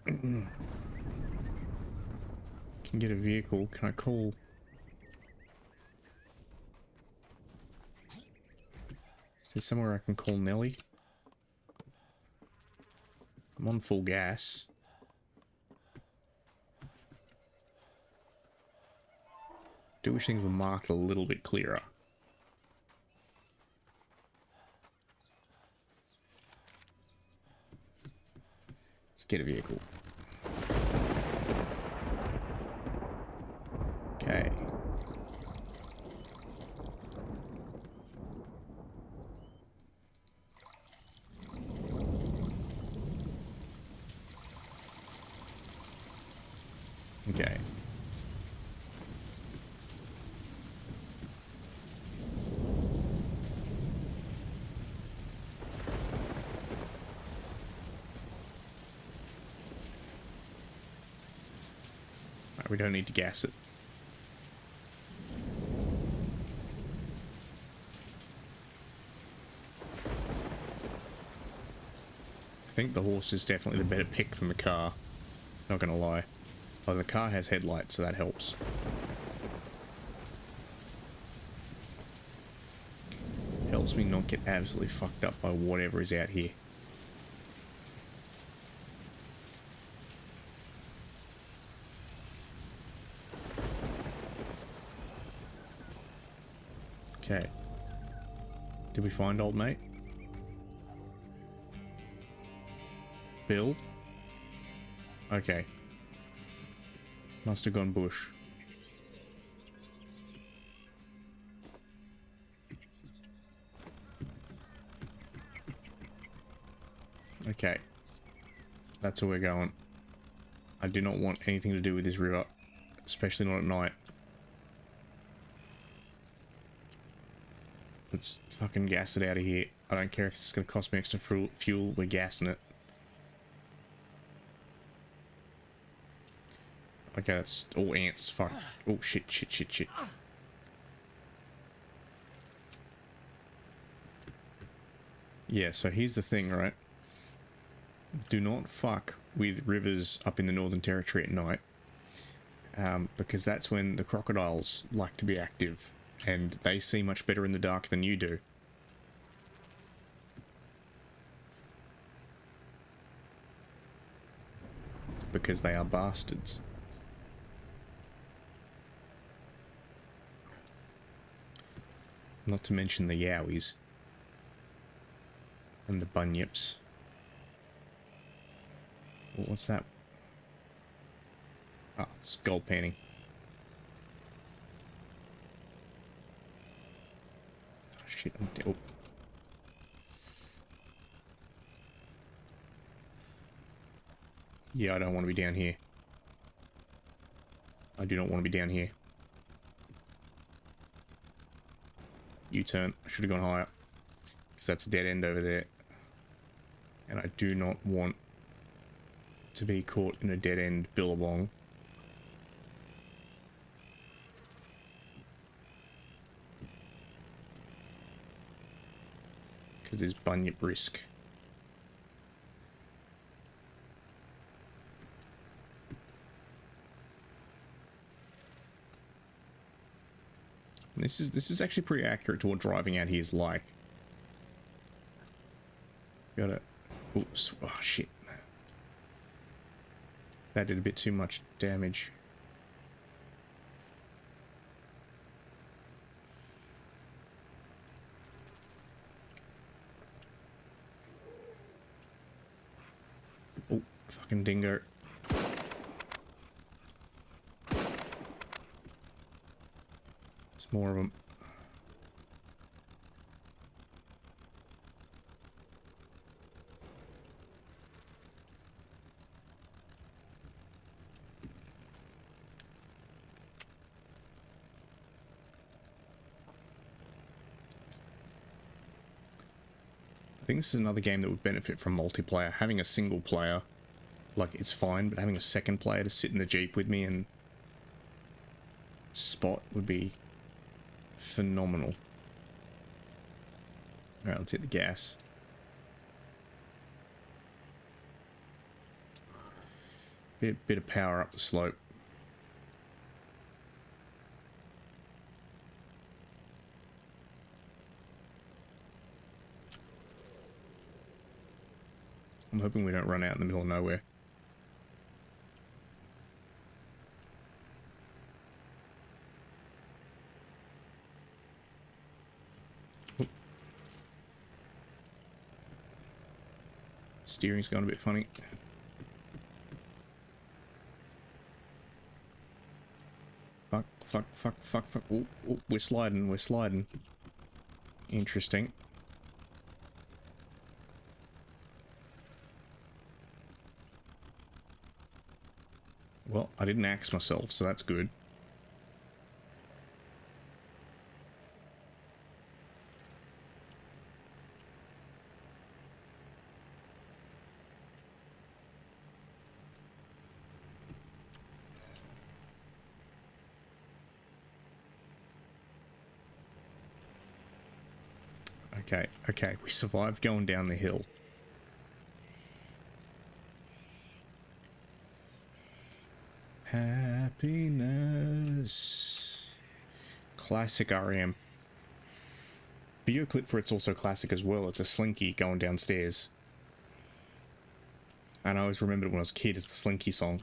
Can get a vehicle. Can I call? Is there somewhere I can call Nelly? I'm on full gas. Do wish things were marked a little bit clearer. Let's get a vehicle. Okay. Okay. Right, we don't need to gas it. think the horse is definitely the better pick than the car. Not gonna lie. But the car has headlights, so that helps. Helps me not get absolutely fucked up by whatever is out here. Okay. Did we find old mate? Bill? Okay. Must have gone bush. Okay. That's where we're going. I do not want anything to do with this river. Especially not at night. Let's fucking gas it out of here. I don't care if it's going to cost me extra fuel. We're gassing it. Okay, that's all ants. Fuck. Oh, shit, shit, shit, shit. Yeah, so here's the thing, right? Do not fuck with rivers up in the Northern Territory at night. Because that's when the crocodiles like to be active. And they see much better in the dark than you do. Because they are bastards. Not to mention the yowies. And the bunyips. What's that? Ah, it's gold panning. Oh shit, I'm dead. Oh. Yeah, I don't want to be down here. I do not want to be down here. U-turn. I should have gone higher. Because that's a dead end over there. And I do not want to be caught in a dead end billabong. Because there's bunyip risk. And this is actually pretty accurate to what driving out here is like. Got it. Oops. Oh shit. That did a bit too much damage. Oh, fucking dingo. There's more of them. I think this is another game that would benefit from multiplayer. Having a single player, like, it's fine, but having a second player to sit in the Jeep with me and spot would be phenomenal. Alright, let's hit the gas. Bit of power up the slope. I'm hoping we don't run out in the middle of nowhere. Oop. Steering's gone a bit funny. Fuck. Oh, we're sliding. Interesting. Well, I didn't axe myself, so that's good. Okay, we survived going down the hill. happiness. Classic REM. Video clip for it's also classic as well. It's a slinky going downstairs. And I always remembered when I was a kid as the Slinky song.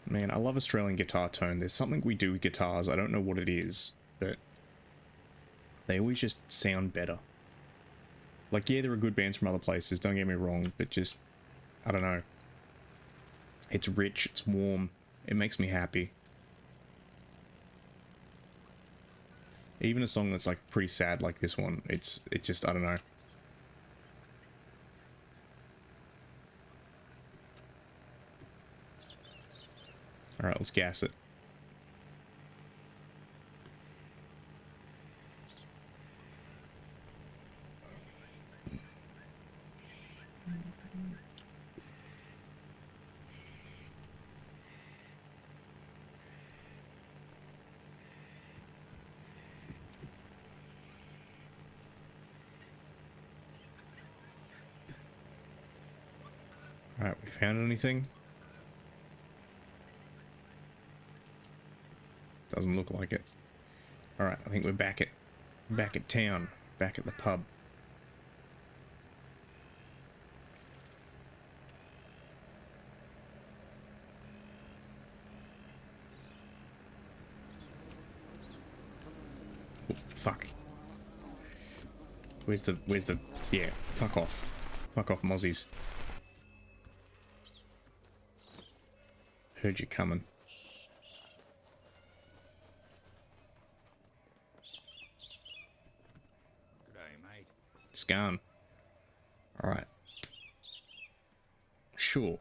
Man, I love Australian guitar tone. There's something we do with guitars. I don't know what it is, but they always just sound better. Like, yeah, there are good bands from other places, don't get me wrong, but just, I don't know. It's rich, it's warm, it makes me happy. Even a song that's like pretty sad like this one, it just, I don't know. Alright, let's gas it. Alright, we found anything? Doesn't look like it. Alright, I think we're back at town. Back at the pub. Oh, fuck. Where's the, yeah, fuck off. Fuck off, mozzies. Heard you coming. G'day, mate. It's gone. Alright. Sure.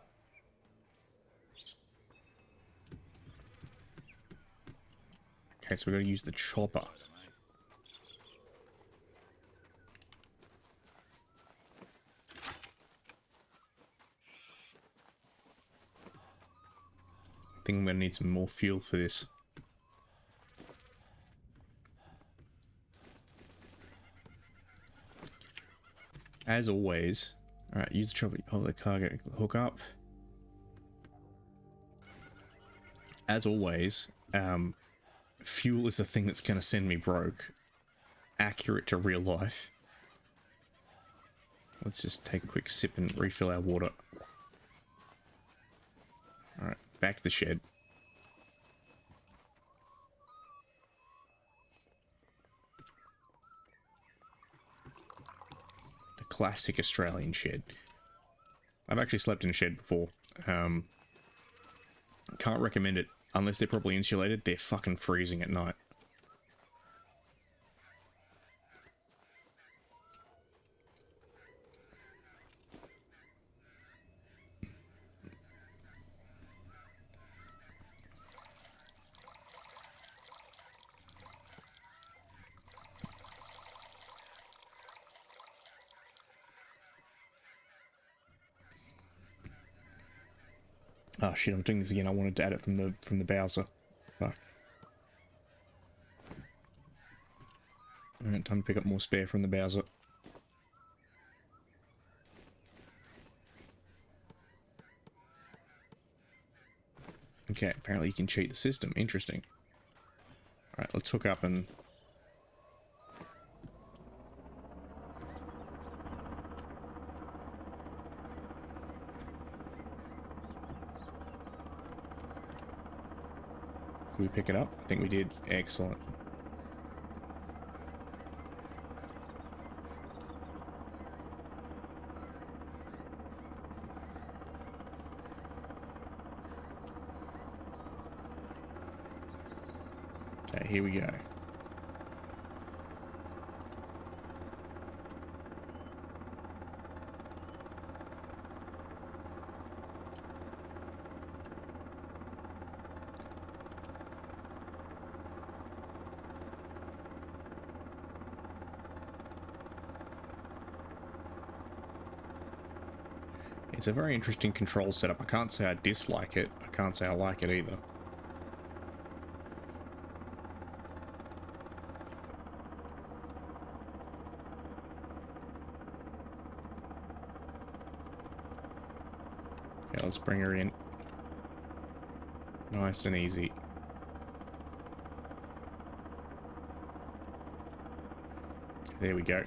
Okay, so we're gonna use the chopper. I think I'm gonna need some more fuel for this. As always, alright, use the chopper, hold the cargo, hook up. As always, fuel is the thing that's gonna send me broke. Accurate to real life. Let's just take a quick sip and refill our water. Alright, back to the shed. The classic Australian shed. I've actually slept in a shed before. Can't recommend it unless they're properly insulated. They're fucking freezing at night. Oh shit, I'm doing this again. I wanted to add it from the Bowser. Fuck. Alright, time to pick up more spare from the Bowser. Okay, apparently you can cheat the system. Interesting. Alright, let's hook up and... Did we pick it up? I think we did. Excellent. Okay, here we go. It's a very interesting control setup. I can't say I dislike it. I can't say I like it either. Yeah, let's bring her in. Nice and easy. There we go.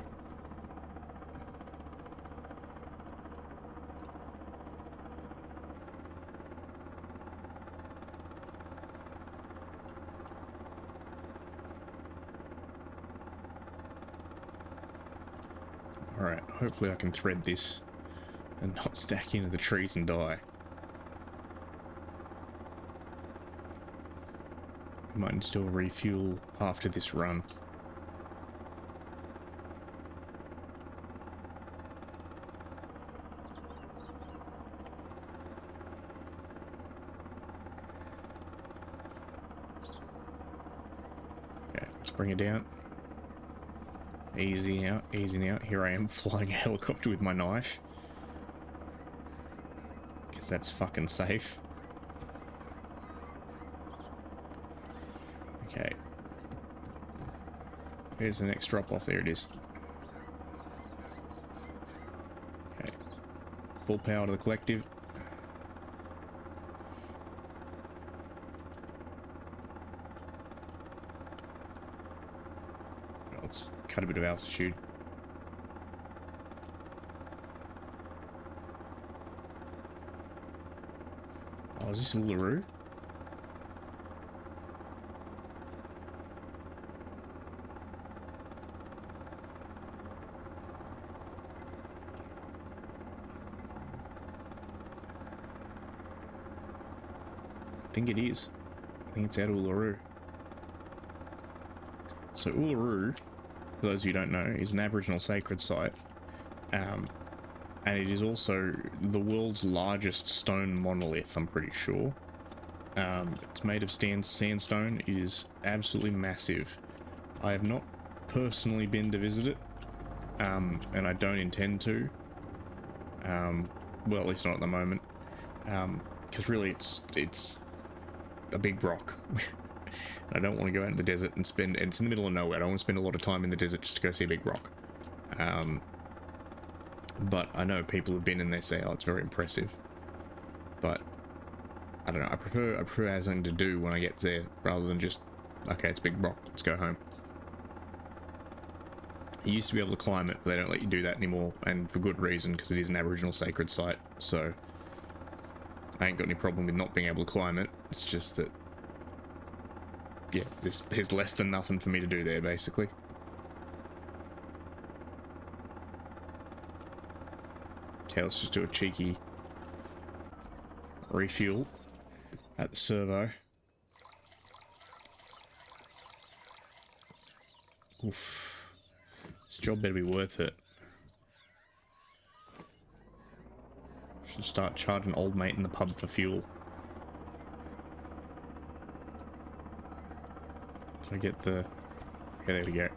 Alright, hopefully I can thread this and not stack into the trees and die. Might need to do a refuel after this run. Okay, let's bring it down. Easy now, easy now. Here I am flying a helicopter with my knife. Because that's fucking safe. Okay. Here's the next drop off. There it is. Okay. Full power to the collective. Let's cut a bit of altitude. Oh, is this Uluru? I think it is. I think it's out of Uluru. So Uluru, for those of you who don't know, is an Aboriginal sacred site. And it is also the world's largest stone monolith, I'm pretty sure. It's made of sandstone. It is absolutely massive. I have not personally been to visit it. And I don't intend to. Well, at least not at the moment. Because really it's a big rock. I don't want to go out in the desert and spend... And it's in the middle of nowhere. I don't want to spend a lot of time in the desert just to go see a big rock. But I know people have been and they say, oh, it's very impressive. But I don't know. I prefer having something to do when I get there rather than just, okay, it's a big rock, let's go home. You used to be able to climb it, but they don't let you do that anymore, and for good reason, because it is an Aboriginal sacred site. So I ain't got any problem with not being able to climb it. It's just that, yeah, there's less than nothing for me to do there, basically. Okay, let's just do a cheeky refuel at the servo. Oof. This job better be worth it. Should start charging old mate in the pub for fuel. Can I get the... Okay, there we go.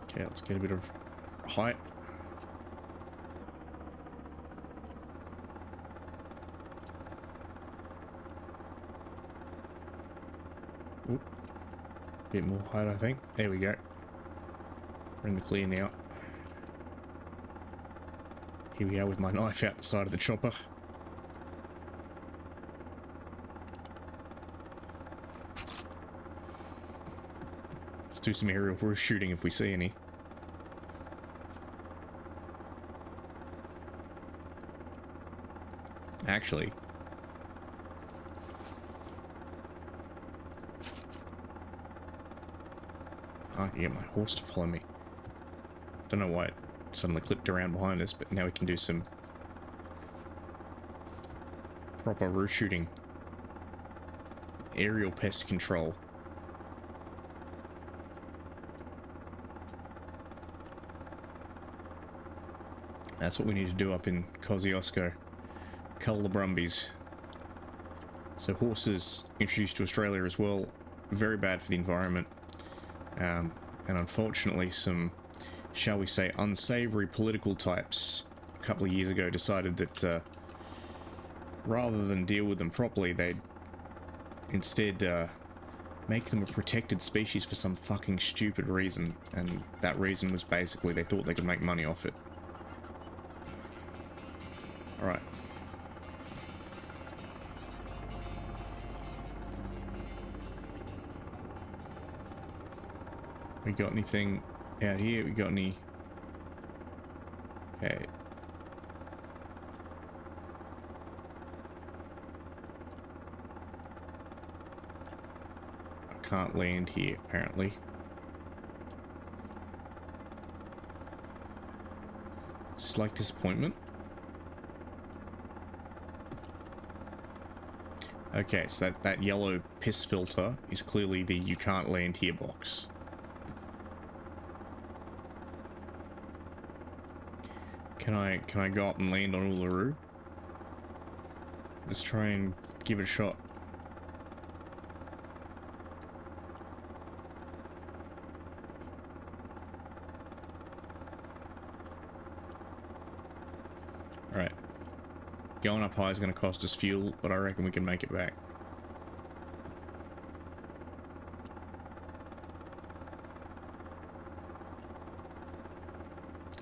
Okay, let's get a bit of height. Oop. Bit more height, I think. There we go. We're in the clear now. Here we are with my knife out the side of the chopper. Let's do some aerial shooting if we see any. Actually, I can get my horse to follow me. Don't know why it suddenly clipped around behind us, but now we can do some proper roost shooting. Aerial pest control. That's what we need to do up in Kosciuszko. Cull the brumbies. So horses introduced to Australia as well, very bad for the environment. And unfortunately some, shall we say, unsavoury political types a couple of years ago decided that rather than deal with them properly, they'd instead make them a protected species for some fucking stupid reason. And that reason was basically they thought they could make money off it. We got anything out here? We got any? Okay. I can't land here, apparently. Is this like disappointment? Okay, so that yellow piss filter is clearly the you can't land here box. Can I go up and land on Uluru? Let's try and give it a shot. Alright. Going up high is going to cost us fuel, but I reckon we can make it back.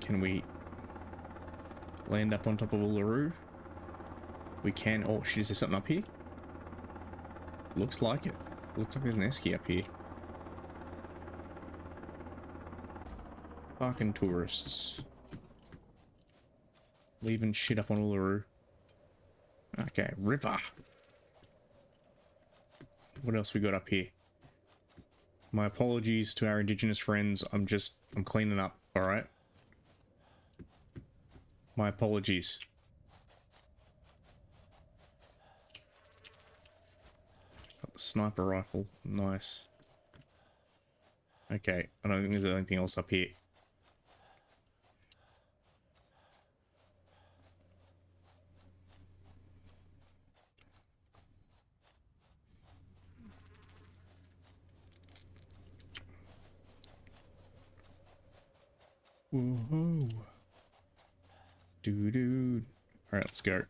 Can we land up on top of Uluru? We can. Oh shit, is there something up here? Looks like it. Looks like there's an esky up here. Fucking tourists. Leaving shit up on Uluru. Okay, ripper. What else we got up here? My apologies to our indigenous friends. I'm cleaning up, alright? My apologies. Got the sniper rifle. Nice. Okay, I don't think there's anything else up here. Woohoo. Doo-doo. Alright, let's go.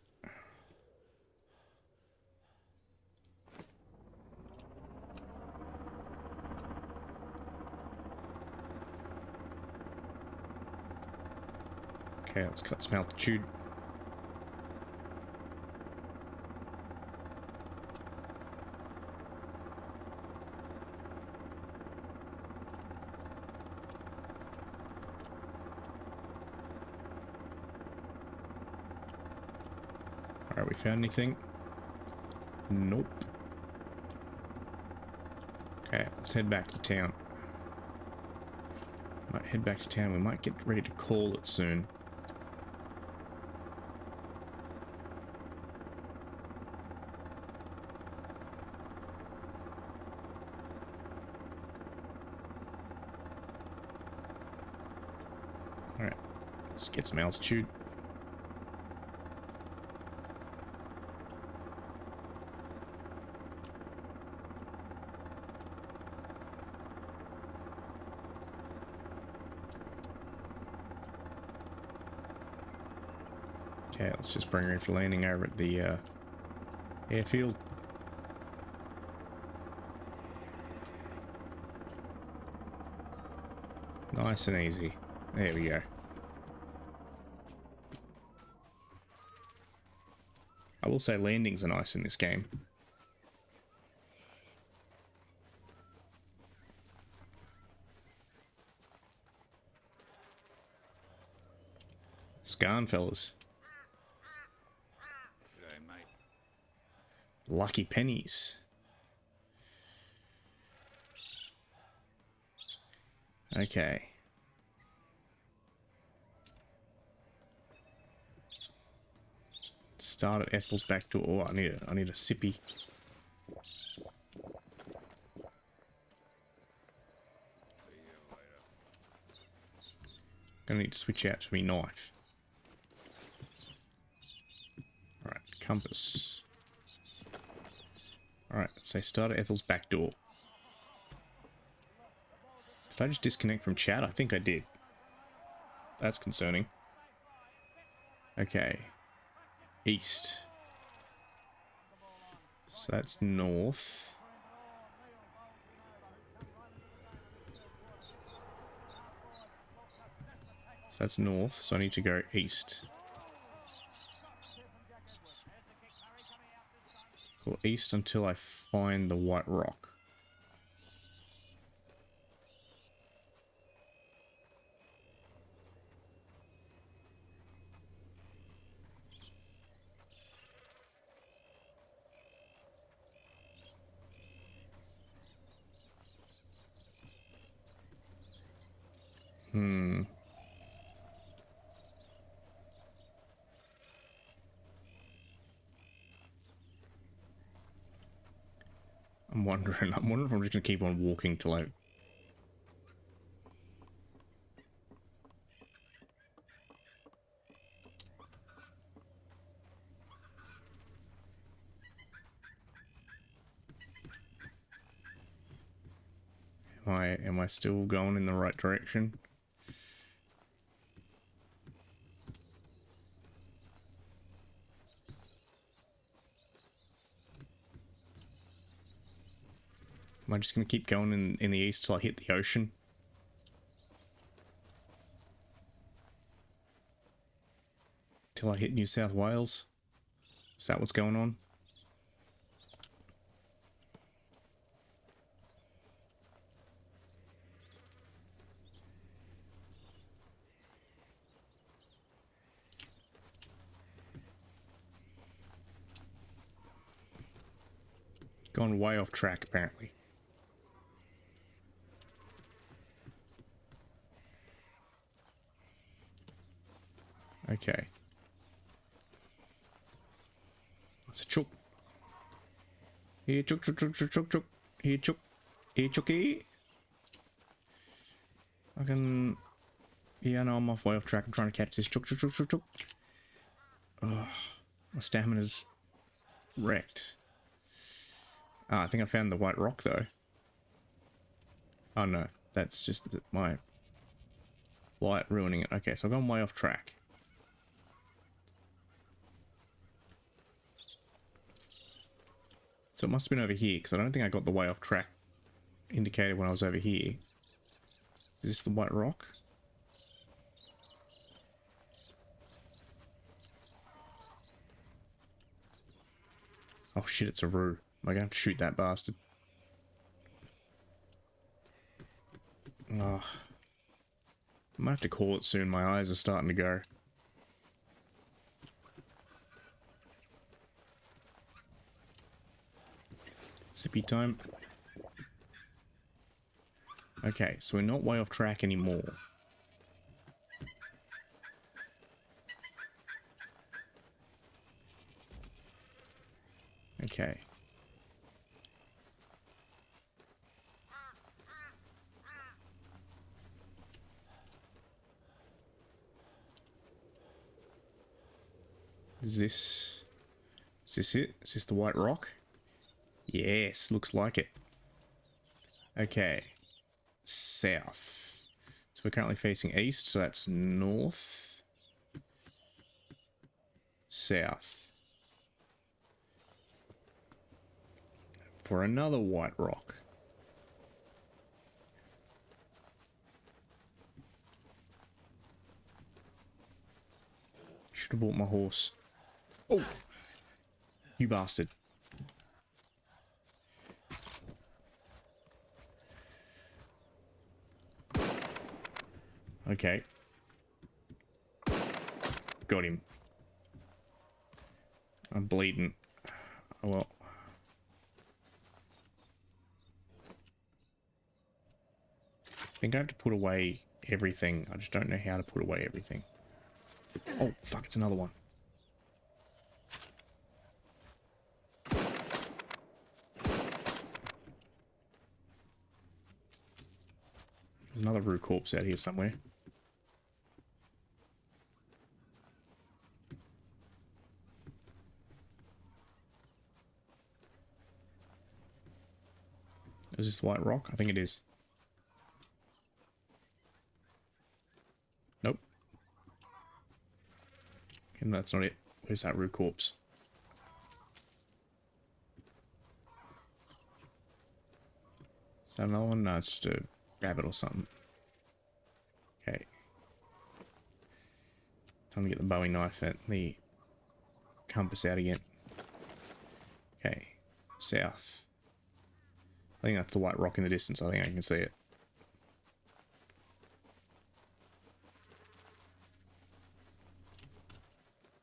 Okay, let's cut some altitude. Alright, we found anything? Nope. Okay, let's head back to town. Might head back to town. We might get ready to call it soon. Alright, let's get some altitude. Okay, let's just bring her in for landing over at the airfield. Nice and easy. There we go. I will say landings are nice in this game. Scarn, fellas. G'day, mate. Lucky pennies. Okay. Start at Ethel's back door. Oh, I need a sippy. Gonna need to switch out to my knife. Alright, compass. Alright, so start at Ethel's back door. Did I just disconnect from chat? I think I did. That's concerning. Okay. East. So that's north. So that's north, so I need to go east. Go east until I find the white rock. I'm wondering if I'm just gonna keep on walking till I... Am I still going in the right direction? Am I just gonna keep going in the east till I hit the ocean? Till I hit New South Wales? Is that what's going on? Gone way off track, apparently. Okay. It's a chook. Here, chook, chook, chook, chook, chook, chook. Here, chook. Here, chooky. I can... Yeah, no, I'm off way off track. I'm trying to catch this. Chook, chook, chook, chook, chook. Oh, my stamina's wrecked. Ah, I think I found the white rock, though. Oh, no. That's just my light ruining it. Okay, so I've gone way off track. So it must have been over here, because I don't think I got the way off track indicated when I was over here. Is this the white rock? Oh shit, it's a roo. Am I going to have to shoot that bastard? Oh. I might have to call it soon. My eyes are starting to go. Sippy time. Okay, so we're not way off track anymore. Okay. Is this it? Is this the white rock? Yes, looks like it. Okay. South. So we're currently facing east, so that's north. South. For another white rock. Should have bought my horse. Oh! You bastard. Okay. Got him. I'm bleeding. Oh well. I think I have to put away everything. I just don't know how to put away everything. Oh, fuck, it's another one. There's another roo corpse out here somewhere. Is this the white rock? I think it is. Nope. And that's not it. Where's that roo corpse? Is that another one? No, it's just a rabbit or something. Okay. Time to get the Bowie knife and the compass out again. Okay. South. I think that's the white rock in the distance. I think I can see it.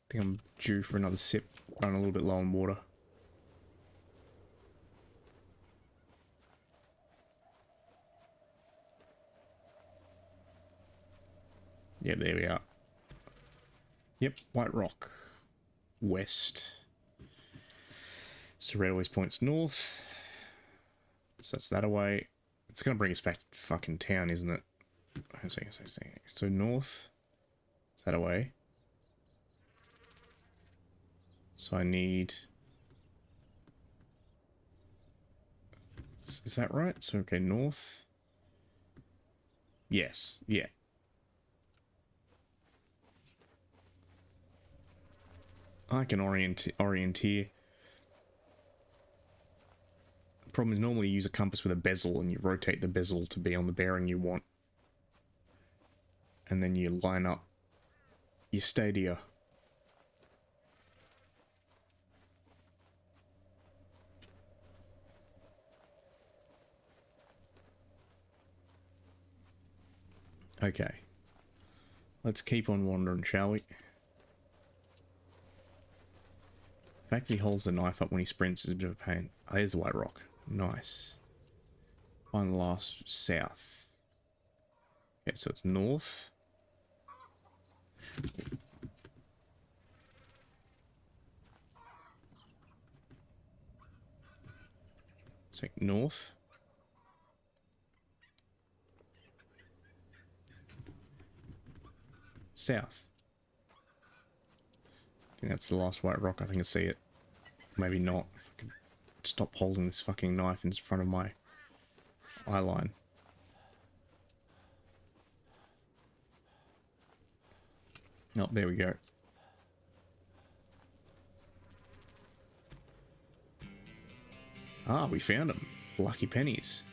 I think I'm due for another sip. Running a little bit low on water. Yeah, there we are. Yep, white rock. West. So red always points north. So that's that away. It's going to bring us back to fucking town, isn't it? So north. Is that away? So I need... Is that right? So, okay, north. Yes, yeah. I can orient here. The problem is normally you use a compass with a bezel and you rotate the bezel to be on the bearing you want. And then you line up your stadia. Okay. Let's keep on wandering, shall we? The fact that he holds the knife up when he sprints is a bit of a pain. Oh, there's the white rock. Nice. Find the last south. Okay, so it's north. So north. South. I think that's the last white rock. I think I see it. Maybe not. If I could stop holding this fucking knife in front of my eye line. Oh, there we go. Ah, we found him. Lucky pennies.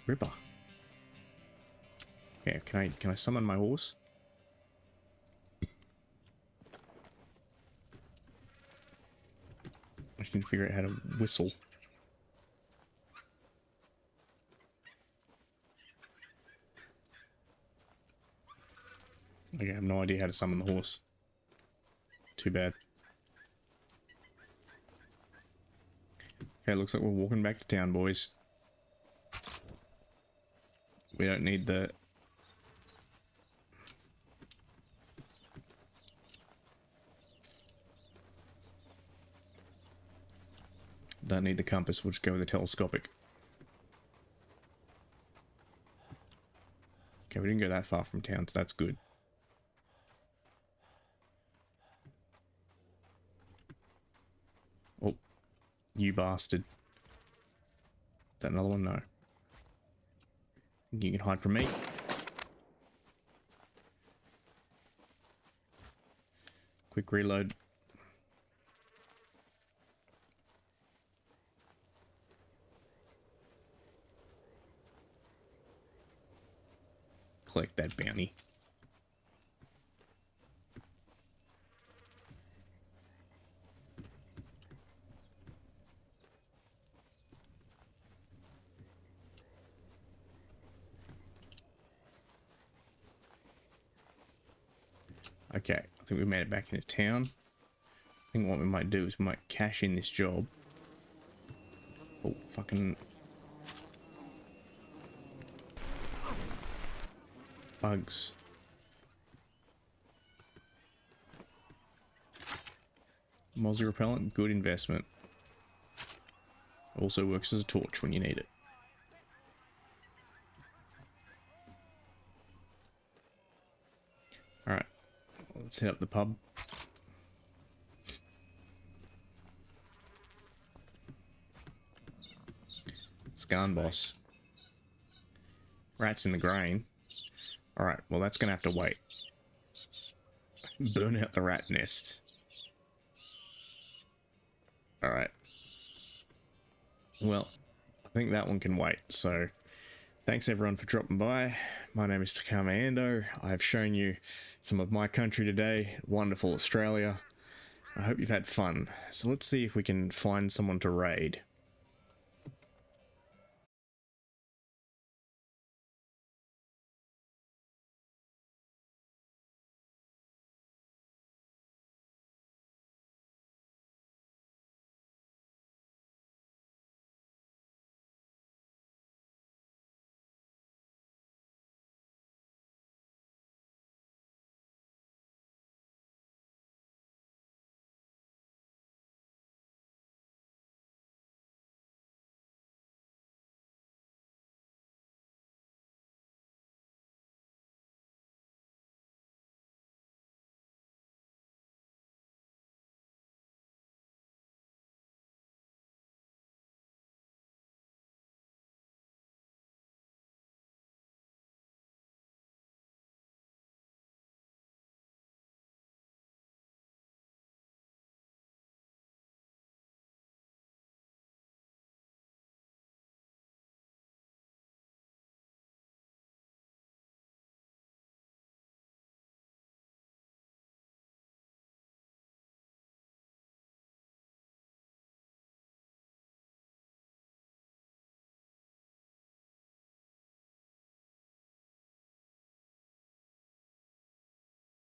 Ripper. Okay, can I summon my horse? I just need to figure out how to whistle. Okay, I have no idea how to summon the horse. Too bad. Okay, looks like we're walking back to town, boys. We don't need the... Don't need the compass, we'll just go with the telescopic. Okay, we didn't go that far from town, so that's good. Oh, you bastard. Is that another one? No. You can hide from me. Quick reload. Collect that bounty. Okay, I think we made it back into town. I think what we might do is we might cash in this job. Oh, fucking... bugs. Mozzie repellent, good investment. Also works as a torch when you need it. Alright, let's hit up the pub. Scan boss. Rats in the grain. Alright, well that's gonna have to wait. Burn out the rat nest. Alright. Well, I think that one can wait, so thanks everyone for dropping by. My name is Takama Ando. I have shown you some of my country today, wonderful Australia. I hope you've had fun. So let's see if we can find someone to raid.